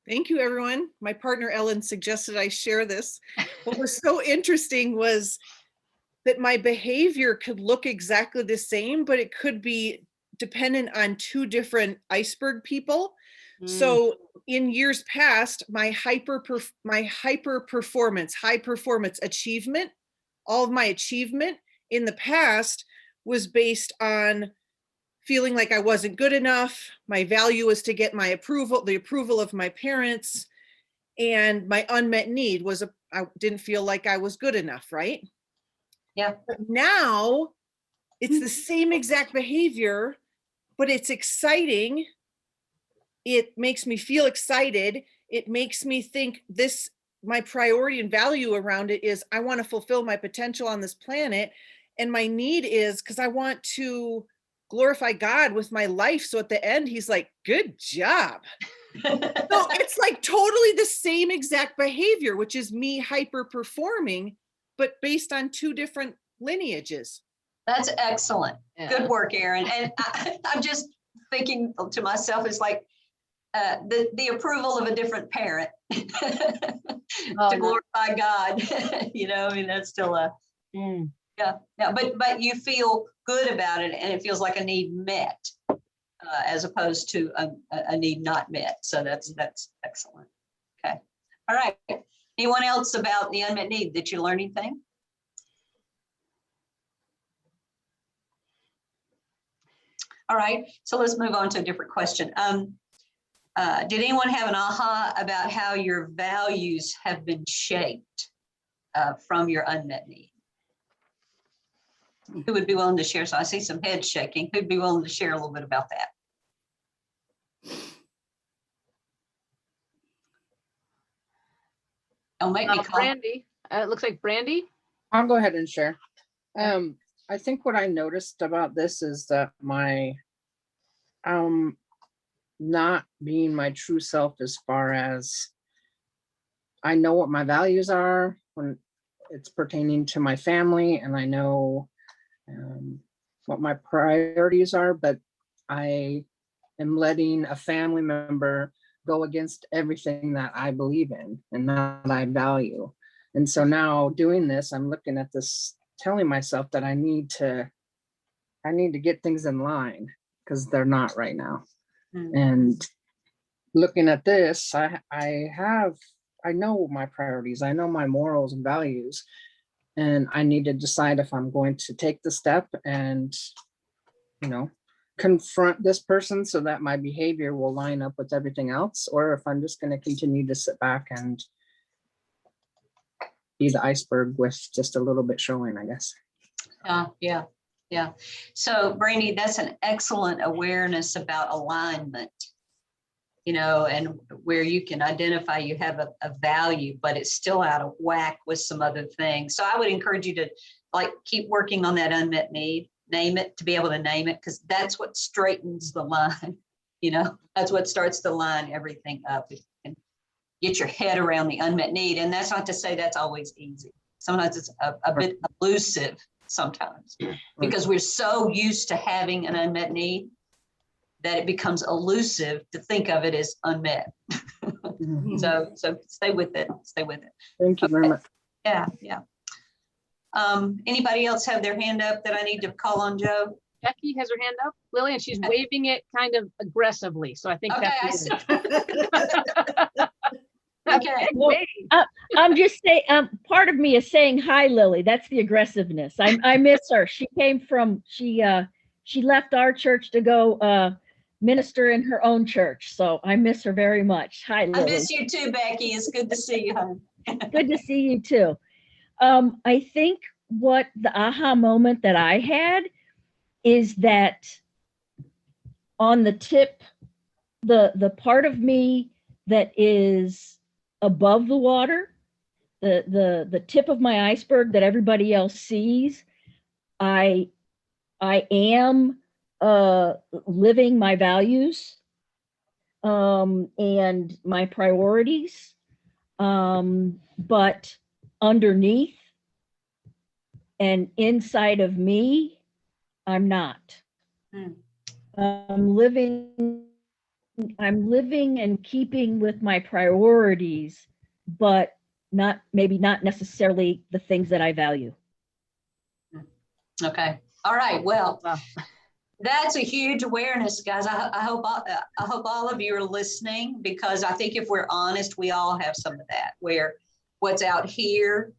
Thank you, everyone. My partner Ellen suggested I share this. What was so interesting was that my behavior could look exactly the same, but it could be dependent on two different iceberg people. So in years past, my high performance achievement, all of my achievement in the past was based on feeling like I wasn't good enough. My value was to get my approval, the approval of my parents, and my unmet need was I didn't feel like I was good enough, right? Yeah. But now it's the same exact behavior, but it's exciting. It makes me feel excited. It makes me think my priority and value around it is I want to fulfill my potential on this planet. And my need is because I want to glorify God with my life. So at the end, he's like, good job. So it's like totally the same exact behavior, which is me hyper performing, but based on two different lineages. That's excellent. Yeah. Good work, Erin. And I'm just thinking to myself, it's like the approval of a different parent to glorify God. You know, I mean, that's still a, yeah, but you feel good about it and it feels like a need met as opposed to a need not met. So that's excellent. Okay. All right. Anyone else about the unmet need? Did you learn anything? All right, so let's move on to a different question. Did anyone have an aha about how your values have been shaped from your unmet need? Who would be willing to share? So I see some heads shaking. Who'd be willing to share a little bit about that? Don't make me call. Brandy. It looks like Brandy. I'll go ahead and share. I think what I noticed about this is that my not being my true self as far as I know what my values are when it's pertaining to my family, and I know what my priorities are, but I am letting a family member go against everything that I believe in and that I value. And so now doing this, I'm looking at this, telling myself that I need to get things in line because they're not right now. And looking at this, I know my priorities, I know my morals and values, and I need to decide if I'm going to take the step and, confront this person so that my behavior will line up with everything else, or if I'm just going to continue to sit back and be the iceberg with just a little bit showing, I guess. Yeah. So Brandy, that's an excellent awareness about alignment. you know, and where you can identify you have a value, but it's still out of whack with some other things. So I would encourage you to like keep working on that unmet need, name it, to be able to name it, because that's what straightens the line. You know, that's what starts to line everything up. And get your head around the unmet need. And that's not to say that's always easy. Sometimes it's a bit elusive sometimes, because we're so used to having an unmet need that it becomes elusive to think of it as unmet. So stay with it. Stay with it. Thank you very much. Yeah, yeah. Anybody else have their hand up that I need to call on, Joe? Becky has her hand up, Lily, and she's waving it kind of aggressively. So I think that's okay. Well, I'm just saying, part of me is saying hi, Lily. That's the aggressiveness. I miss her. She came from, she left our church to go minister in her own church. So I miss her very much. Hi, Lily. I miss you too, Becky. It's good to see you, hon. Good to see you too. I think what the aha moment that I had is that on the tip, the part of me that is above the water, the tip of my iceberg that everybody else sees, I am living my values and my priorities, but underneath and inside of me, I'm not. I'm living and keeping with my priorities, but maybe not necessarily the things that I value. Okay. All right. Well, that's a huge awareness, guys. I hope all of you are listening, because I think if we're honest, we all have some of that, where what's out here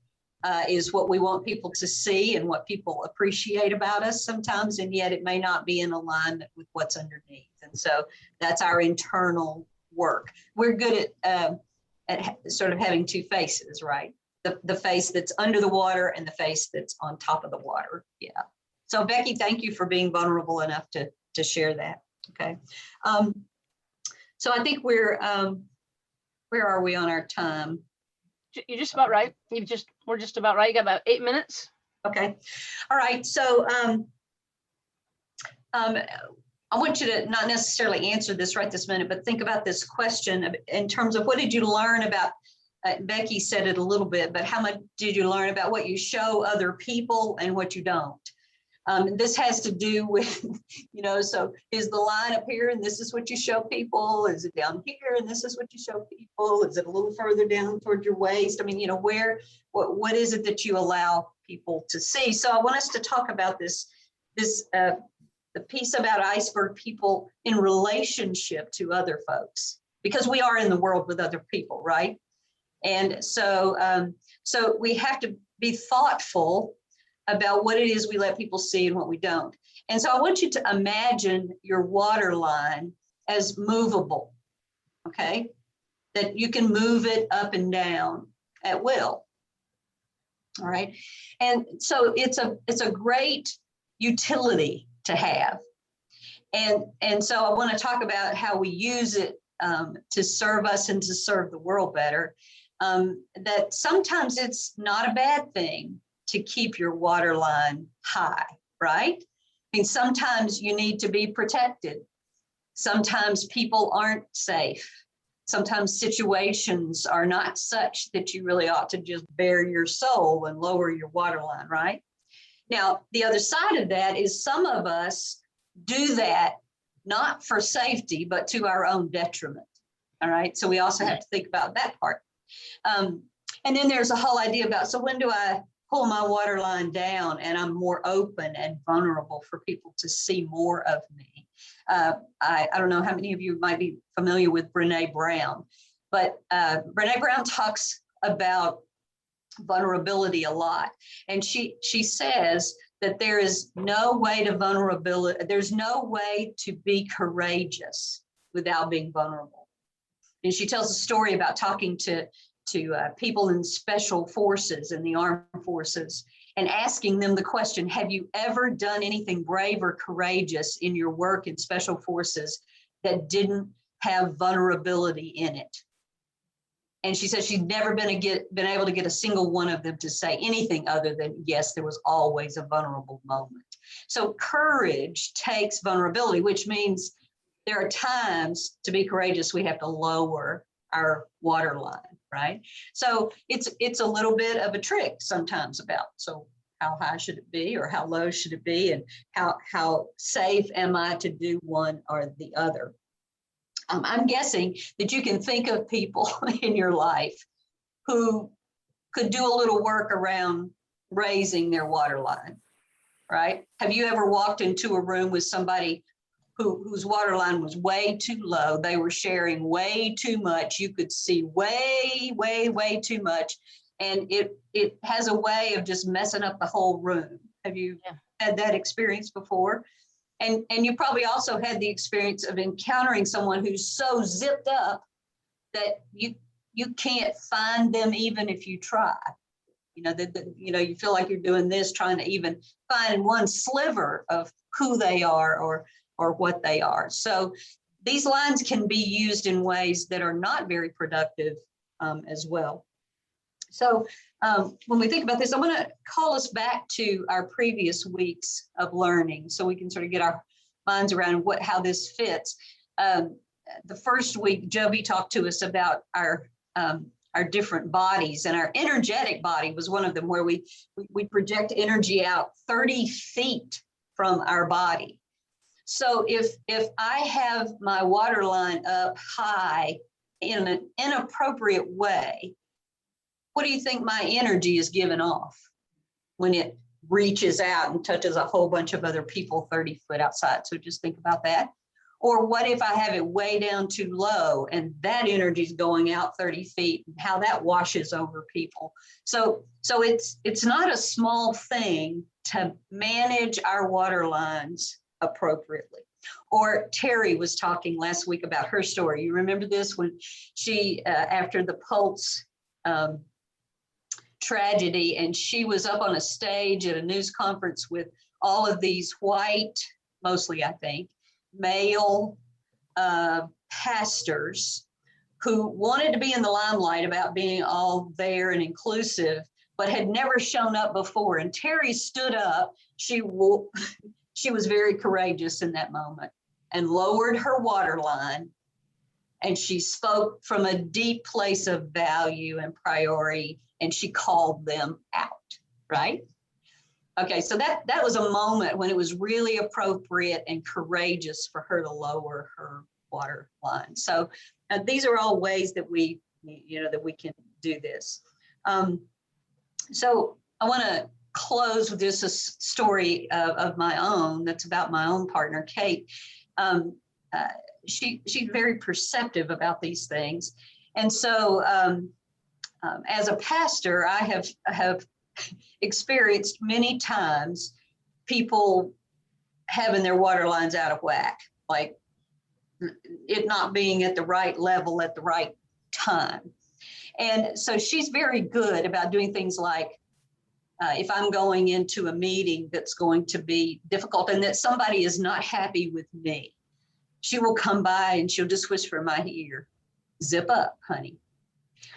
is what we want people to see and what people appreciate about us sometimes, and yet it may not be in alignment with what's underneath. And so that's our internal work. We're good at sort of having two faces, right? The face that's under the water and the face that's on top of the water. Yeah. So Becky, thank you for being vulnerable enough to share that. Okay. So I think we're, where are we on our time? You're just about right. We're just about right. You got about 8 minutes. Okay. All right. So I want you to not necessarily answer this right this minute, but think about this question in terms of what did you learn about, Becky said it a little bit, but how much did you learn about what you show other people and what you don't? This has to do with, so is the line up here and this is what you show people? Is it down here and this is what you show people? Is it a little further down toward your waist? I mean, what is it that you allow people to see? So I want us to talk about the piece about iceberg people in relationship to other folks, because we are in the world with other people, right? And so, so we have to be thoughtful about what it is we let people see and what we don't. And so I want you to imagine your waterline as movable, okay? That you can move it up and down at will, all right? And so it's a great utility to have. And so I want to talk about how we use it to serve us and to serve the world better. That sometimes it's not a bad thing to keep your waterline high, right? I mean, sometimes you need to be protected. Sometimes people aren't safe. Sometimes situations are not such that you really ought to just bare your soul and lower your waterline, right? Now, the other side of that is some of us do that not for safety, but to our own detriment, all right? So we also have to think about that part. And then there's a whole idea about, so when do I pull my waterline down and I'm more open and vulnerable for people to see more of me? I don't know how many of you might be familiar with Brene Brown, but Brene Brown talks about vulnerability a lot. And she says that there is no way to vulnerability, there's no way to be courageous without being vulnerable. And she tells a story about talking to people in special forces in the armed forces and asking them the question, have you ever done anything brave or courageous in your work in special forces that didn't have vulnerability in it. And she said she'd never been able to get a single one of them to say anything other than, yes, there was always a vulnerable moment. So courage takes vulnerability, which means there are times to be courageous, we have to lower our waterline, right? So it's a little bit of a trick sometimes about, so how high should it be, or how low should it be, and how safe am I to do one or the other? I'm guessing that you can think of people in your life who could do a little work around raising their waterline, right? Have you ever walked into a room with somebody whose waterline was way too low? They were sharing way too much. You could see way, way, way too much. And it has a way of just messing up the whole room. Have you had that experience before? And you probably also had the experience of encountering someone who's so zipped up that you can't find them even if you try. You know, you feel like you're doing this, trying to even find one sliver of who they are or what they are. So these lines can be used in ways that are not very productive as well. So when we think about this, I'm going to call us back to our previous weeks of learning so we can sort of get our minds around how this fits. The first week, Joby talked to us about our different bodies, and our energetic body was one of them, where we project energy out 30 feet from our body. So if I have my waterline up high in an inappropriate way, what do you think my energy is giving off when it reaches out and touches a whole bunch of other people 30 foot outside? So just think about that. Or what if I have it way down too low and that energy is going out 30 feet, and how that washes over people? So it's not a small thing to manage our water lines appropriately. Or Terry was talking last week about her story. You remember this, when she, after the Pulse tragedy, and she was up on a stage at a news conference with all of these white, mostly I think, male pastors who wanted to be in the limelight about being all there and inclusive, but had never shown up before. And Terry stood up. She was very courageous in that moment and lowered her waterline. And she spoke from a deep place of value and priority, and she called them out, right? Okay, so that was a moment when it was really appropriate and courageous for her to lower her water line. So these are all ways that we can do this. So I want to close with just a story of my own that's about my own partner, Kate. She's very perceptive about these things. And so as a pastor, I have experienced many times people having their water lines out of whack, like it not being at the right level at the right time. And so she's very good about doing things like, if I'm going into a meeting that's going to be difficult and that somebody is not happy with me, she will come by and she'll just whisper in my ear, "Zip up, honey,"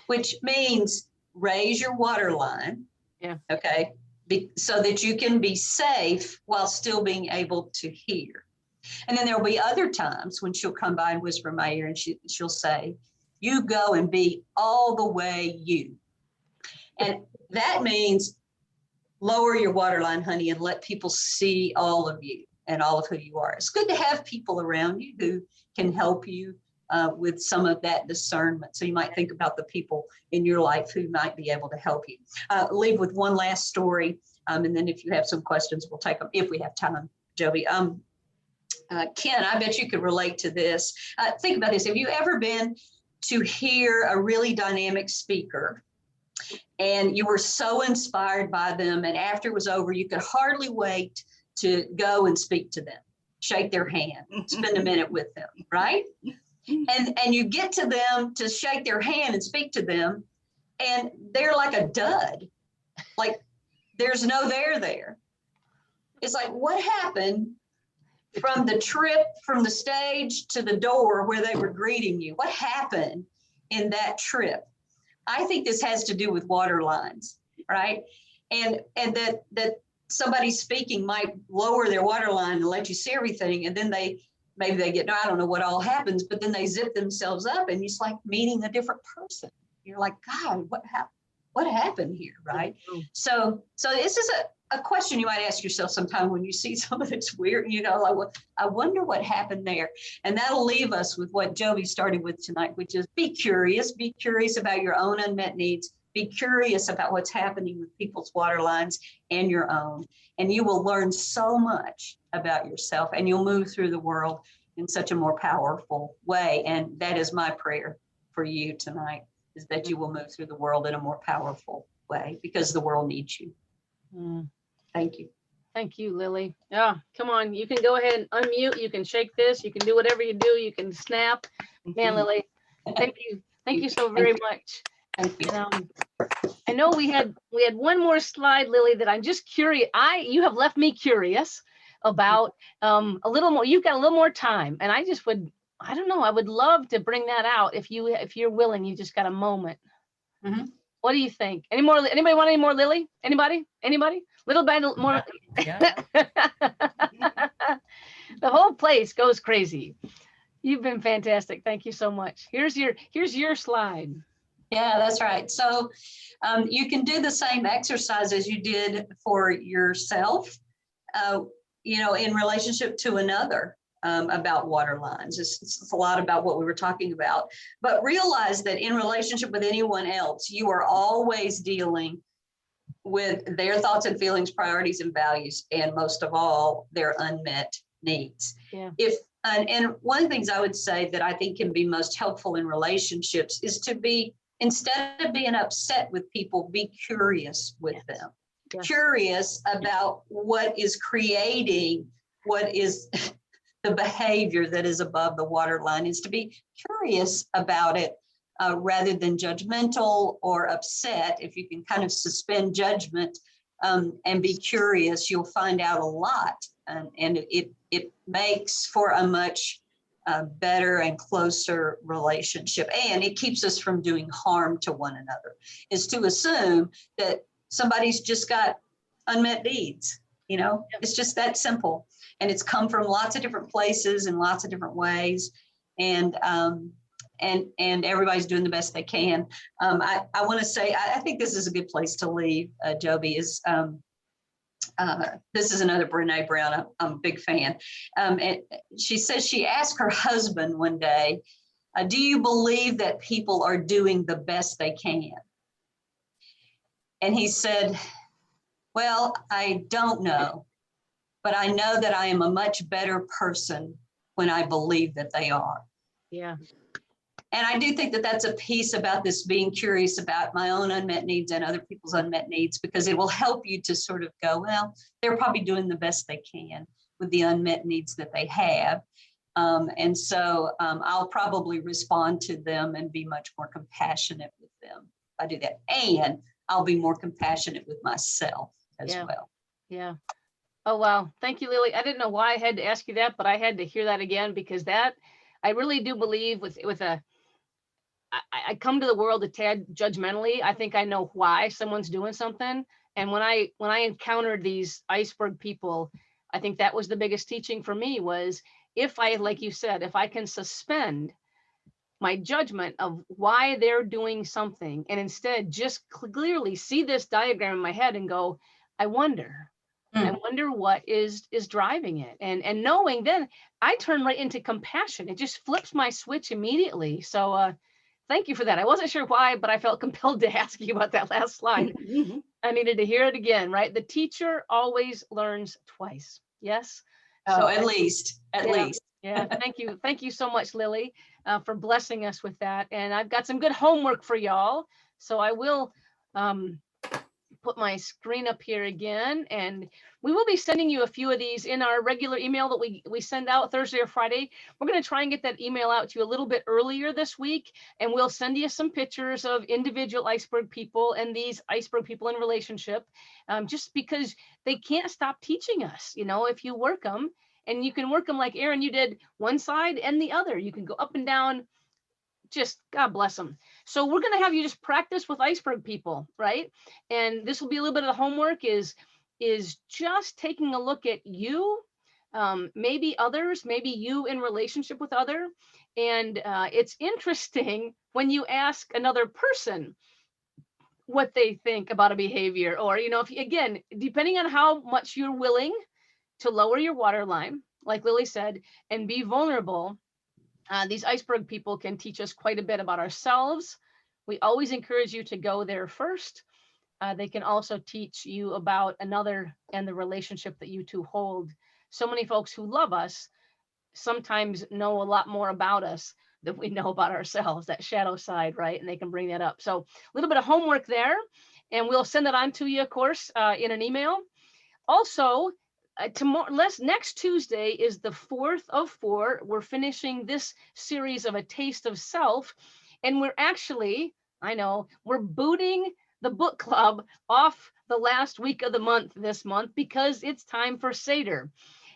which means raise your water line. Yeah. Okay. So that you can be safe while still being able to hear. And then there'll be other times when she'll come by and whisper in my ear and she'll say, "You go and be all the way you." And that means lower your water line, honey, and let people see all of you and all of who you are. It's good to have people around you who can help you with some of that discernment. So you might think about the people in your life who might be able to help you. Leave with one last story, and then if you have some questions, we'll take them if we have time, Joby. Ken, I bet you could relate to this. Think about this. Have you ever been to hear a really dynamic speaker and you were so inspired by them, and after it was over, you could hardly wait to go and speak to them, shake their hand, spend a minute with them, right? And you get to them to shake their hand and speak to them, and they're like a dud. Like there's no there there. It's like, what happened from the trip from the stage to the door where they were greeting you? What happened in that trip? I think this has to do with water lines, right? And that somebody speaking might lower their water line and let you see everything, and then maybe they get, no, I don't know what all happens, but then they zip themselves up, and it's like meeting a different person. You're like, God, what happened here, right? So this is a question you might ask yourself sometime when you see something that's weird, you know, like, well, I wonder what happened there. And that'll leave us with what Joby started with tonight, which is be curious about your own unmet needs, be curious about what's happening with people's water lines and your own. And you will learn so much about yourself, and you'll move through the world in such a more powerful way. And that is my prayer for you tonight, is that you will move through the world in a more powerful way, because the world needs you. Thank you. Thank you, Lily. Yeah, come on. You can go ahead and unmute. You can shake this. You can do whatever you do. You can snap. Man, Lily, thank you. Thank you so very much. Thank you. I know we had one more slide, Lily, that I'm just curious. You have left me curious about a little more. You've got a little more time, and I don't know. I would love to bring that out if you're willing. You just got a moment. What do you think? Anybody want any more, Lily? Anybody? Little bit more. Yeah. The whole place goes crazy. You've been fantastic. Thank you so much. Here's your slide. Yeah, that's right. So you can do the same exercise as you did for yourself, you know, in relationship to another. About water lines. It's a lot about what we were talking about, but realize that in relationship with anyone else, you are always dealing with their thoughts and feelings, priorities and values, and most of all, their unmet needs. Yeah. And one of the things I would say that I think can be most helpful in relationships is to be, instead of being upset with people, be curious with them. Yes. Curious about what is creating what is the behavior that is above the water line, is to be curious about it rather than judgmental or upset. If you can kind of suspend judgment and be curious, you'll find out a lot. And it makes for a much better and closer relationship. And it keeps us from doing harm to one another, is to assume that somebody's just got unmet needs. You know, it's just that simple. And it's come from lots of different places in lots of different ways. And everybody's doing the best they can. I want to say, I think this is a good place to leave, Joby, is this is another Brene Brown. I'm a big fan. And she says she asked her husband one day, do you believe that people are doing the best they can? And he said, well, I don't know. But I know that I am a much better person when I believe that they are. Yeah. And I do think that that's a piece about this, being curious about my own unmet needs and other people's unmet needs, because it will help you to sort of go, well, they're probably doing the best they can with the unmet needs that they have. And so I'll probably respond to them and be much more compassionate with them if I do that. And I'll be more compassionate with myself as well. Yeah. Oh, wow. Thank you, Lily. I didn't know why I had to ask you that, but I had to hear that again, because I really do believe I come to the world a tad judgmentally. I think I know why someone's doing something. And when I encountered these iceberg people, I think that was the biggest teaching for me, was like you said, if I can suspend my judgment of why they're doing something and instead just clearly see this diagram in my head and go, I wonder what is driving it. And knowing, then I turn right into compassion. It just flips my switch immediately. So thank you for that. I wasn't sure why, but I felt compelled to ask you about that last slide. I needed to hear it again, right? The teacher always learns twice. Yes. Oh, so, at least. Yeah. Thank you. Thank you so much, Lily, for blessing us with that. And I've got some good homework for y'all. So I will put my screen up here again, and we will be sending you a few of these in our regular email that we send out Thursday or Friday. We're going to try and get that email out to you a little bit earlier this week, and we'll send you some pictures of individual iceberg people and these iceberg people in relationship, just because they can't stop teaching us, you know, if you work them. And you can work them like Aaron, you did one side and the other. You can go up and down. Just God bless them. So we're going to have you just practice with iceberg people, right? And this will be a little bit of the homework is just taking a look at you, maybe others, maybe you in relationship with other. And it's interesting when you ask another person what they think about a behavior, or, you know, if again, depending on how much you're willing to lower your waterline, like Lily said, and be vulnerable, these iceberg people can teach us quite a bit about ourselves. We always encourage you to go there first. They can also teach you about another and the relationship that you two hold. So many folks who love us sometimes know a lot more about us than we know about ourselves, that shadow side, right? And they can bring that up. So a little bit of homework there, and we'll send that on to you, of course, in an email. Also, next Tuesday is the 4th of 4. We're finishing this series of A Taste of Self, and we're actually, I know, we're booting the book club off the last week of the month this month because it's time for Seder.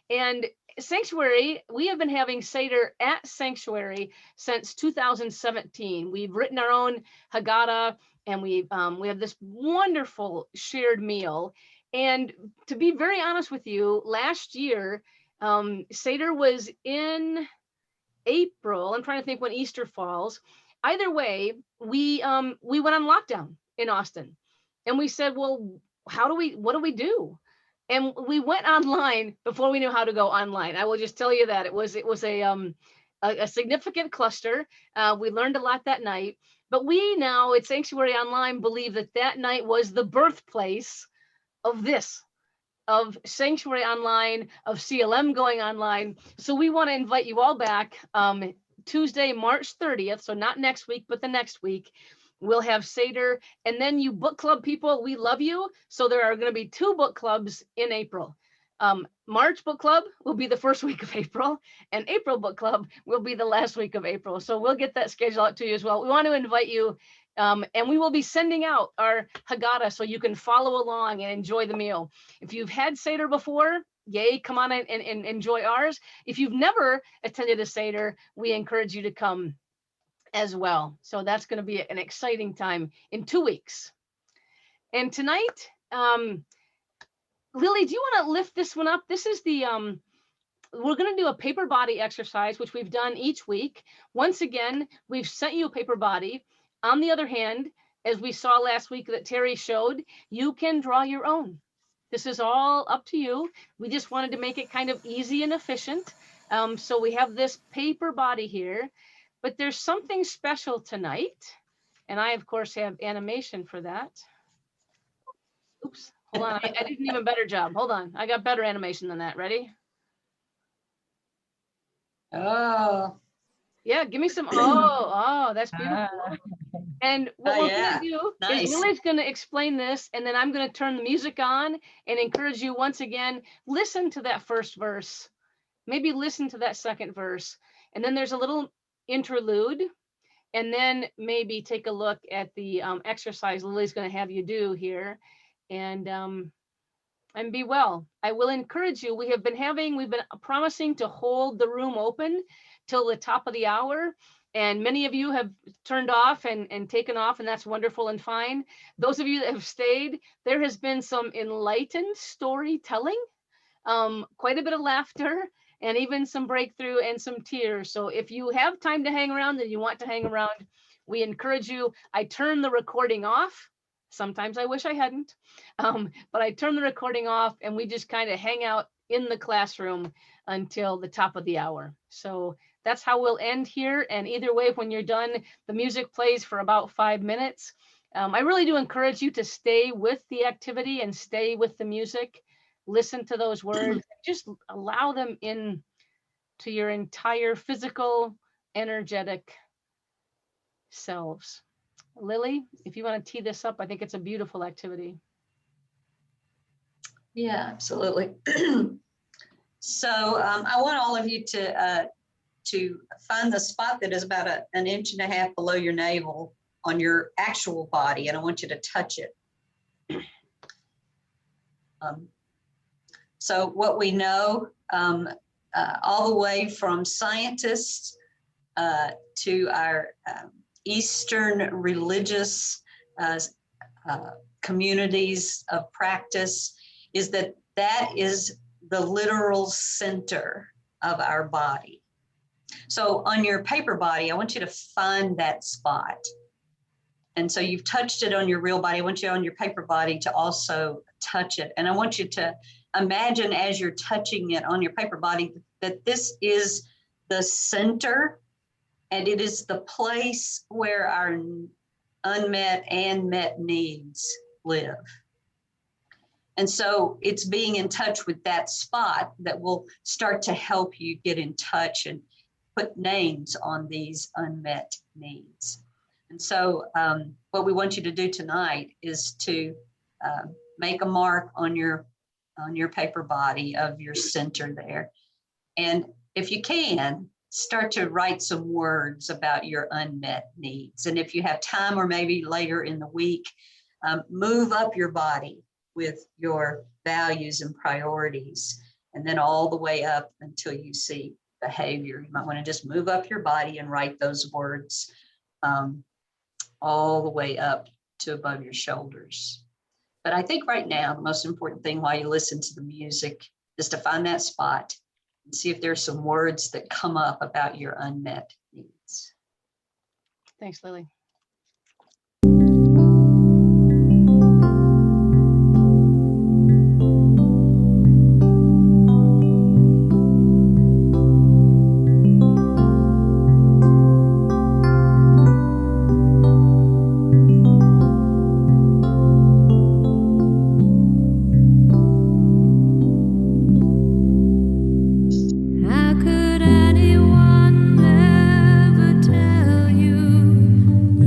And Sanctuary, we have been having Seder at Sanctuary since 2017. We've written our own Haggadah, and we have this wonderful shared meal. And to be very honest with you, last year, Seder was in April. I'm trying to think when Easter falls. Either way, we went on lockdown in Austin, and we said, well, what do we do? And we went online before we knew how to go online. I will just tell you that it was a significant cluster. We learned a lot that night, but we now at Sanctuary Online believe that night was the birthplace of Sanctuary Online, of CLM going online. So we want to invite you all back Tuesday, March 30th. So not next week, but the next week. We'll have Seder, and then you book club people, we love you. So there are going to be 2 book clubs in April. March book club will be the first week of April, and April book club will be the last week of April. So we'll get that schedule out to you as well. We want to invite you, and we will be sending out our Haggadah so you can follow along and enjoy the meal. If you've had Seder before, yay, come on and enjoy ours. If you've never attended a Seder, we encourage you to come as well. So that's going to be an exciting time in 2 weeks. And tonight, Lily, do you want to lift this one up? This is the, we're going to do a paper body exercise, which we've done each week. Once again, we've sent you a paper body. On the other hand, as we saw last week that Terry showed, you can draw your own. This is all up to you. We just wanted to make it kind of easy and efficient. So we have this paper body here. But there's something special tonight, and I, of course, have animation for that. Oops, hold on, I did an even better job. Hold on, I got better animation than that. Ready? Oh. Yeah, give me some, oh, that's beautiful. And what we're gonna do is Lily's gonna explain this, and then I'm gonna turn the music on and encourage you once again, listen to that first verse, maybe listen to that second verse, and then there's a little interlude, and then maybe take a look at the exercise Lily's going to have you do here, and be well. I will encourage you. We've been promising to hold the room open till the top of the hour, and many of you have turned off and taken off, and that's wonderful and fine. Those of you that have stayed, there has been some enlightened storytelling, quite a bit of laughter, and even some breakthrough and some tears. So if you have time to hang around and you want to hang around, we encourage you. I turn the recording off. Sometimes I wish I hadn't, but I turn the recording off, and we just kind of hang out in the classroom until the top of the hour. So that's how we'll end here. And either way, when you're done, the music plays for about 5 minutes. I really do encourage you to stay with the activity and stay with the music. Listen to those words, just allow them in to your entire physical, energetic selves. Lily, if you want to tee this up, I think it's a beautiful activity. Yeah, absolutely. So I want all of you to find the spot that is about 1.5 inches below your navel on your actual body, and I want you to touch it. So what we know all the way from scientists to our Eastern religious communities of practice, is that that is the literal center of our body. So on your paper body, I want you to find that spot. And so you've touched it on your real body. I want you on your paper body to also touch it. And I want you to imagine as you're touching it on your paper body that this is the center, and it is the place where our unmet and met needs live. And so it's being in touch with that spot that will start to help you get in touch and put names on these unmet needs. And so what we want you to do tonight is to make a mark on your paper body of your center there. And if you can, start to write some words about your unmet needs. And if you have time, or maybe later in the week, move up your body with your values and priorities, and then all the way up until you see behavior. You might want to just move up your body and write those words all the way up to above your shoulders. But I think right now, the most important thing while you listen to the music is to find that spot and see if there's some words that come up about your unmet needs. Thanks, Lily. How could anyone ever tell you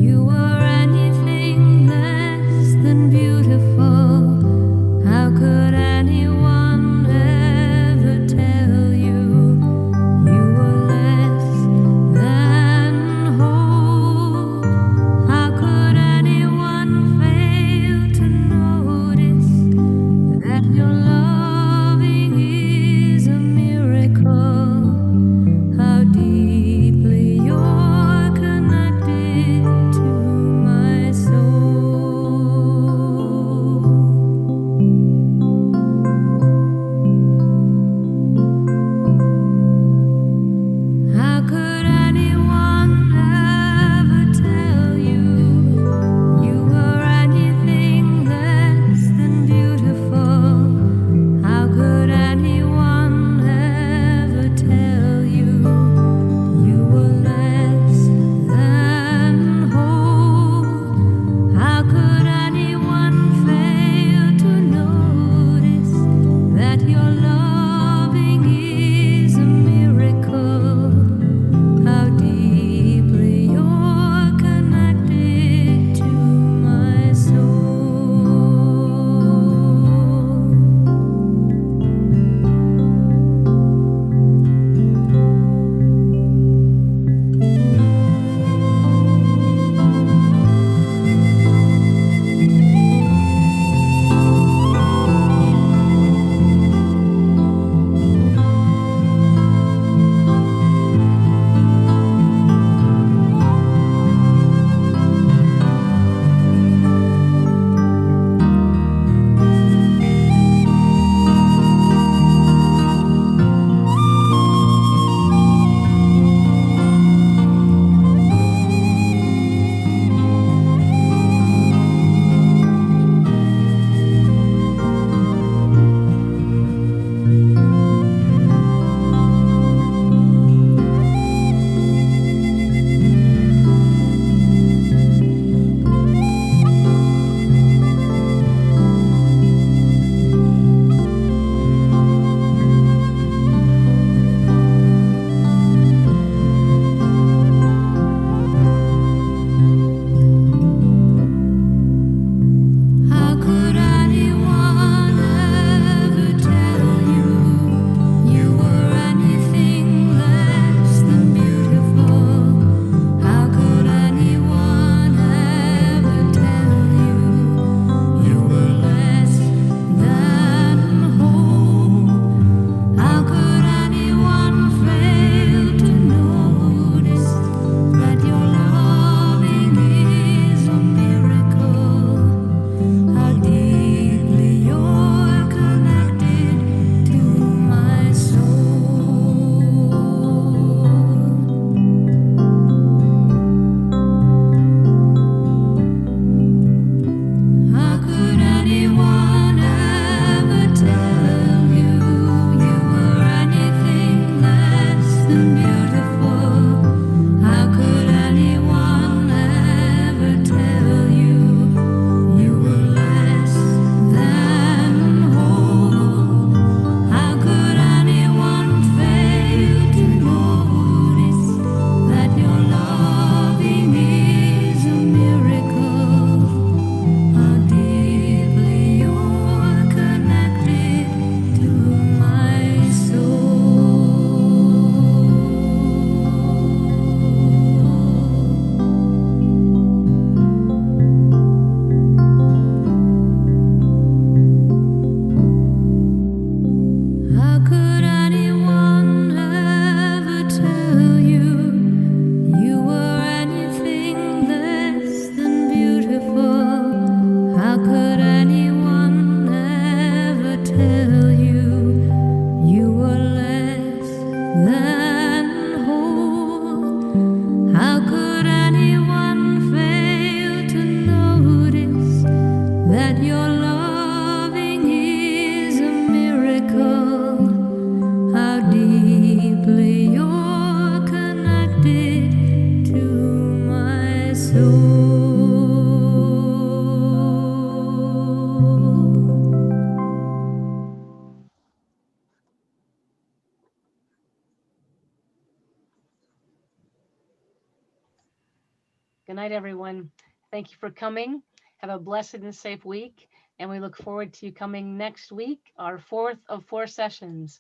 Good night, everyone. Thank you for coming. Have a blessed and safe week. And we look forward to you coming next week, our 4th of 4 sessions.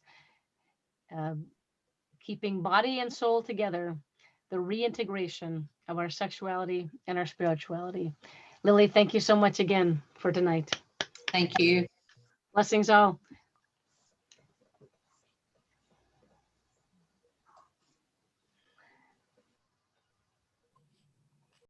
Keeping body and soul together, the reintegration of our sexuality and our spirituality. Lily, thank you so much again for tonight. Thank you. Blessings all.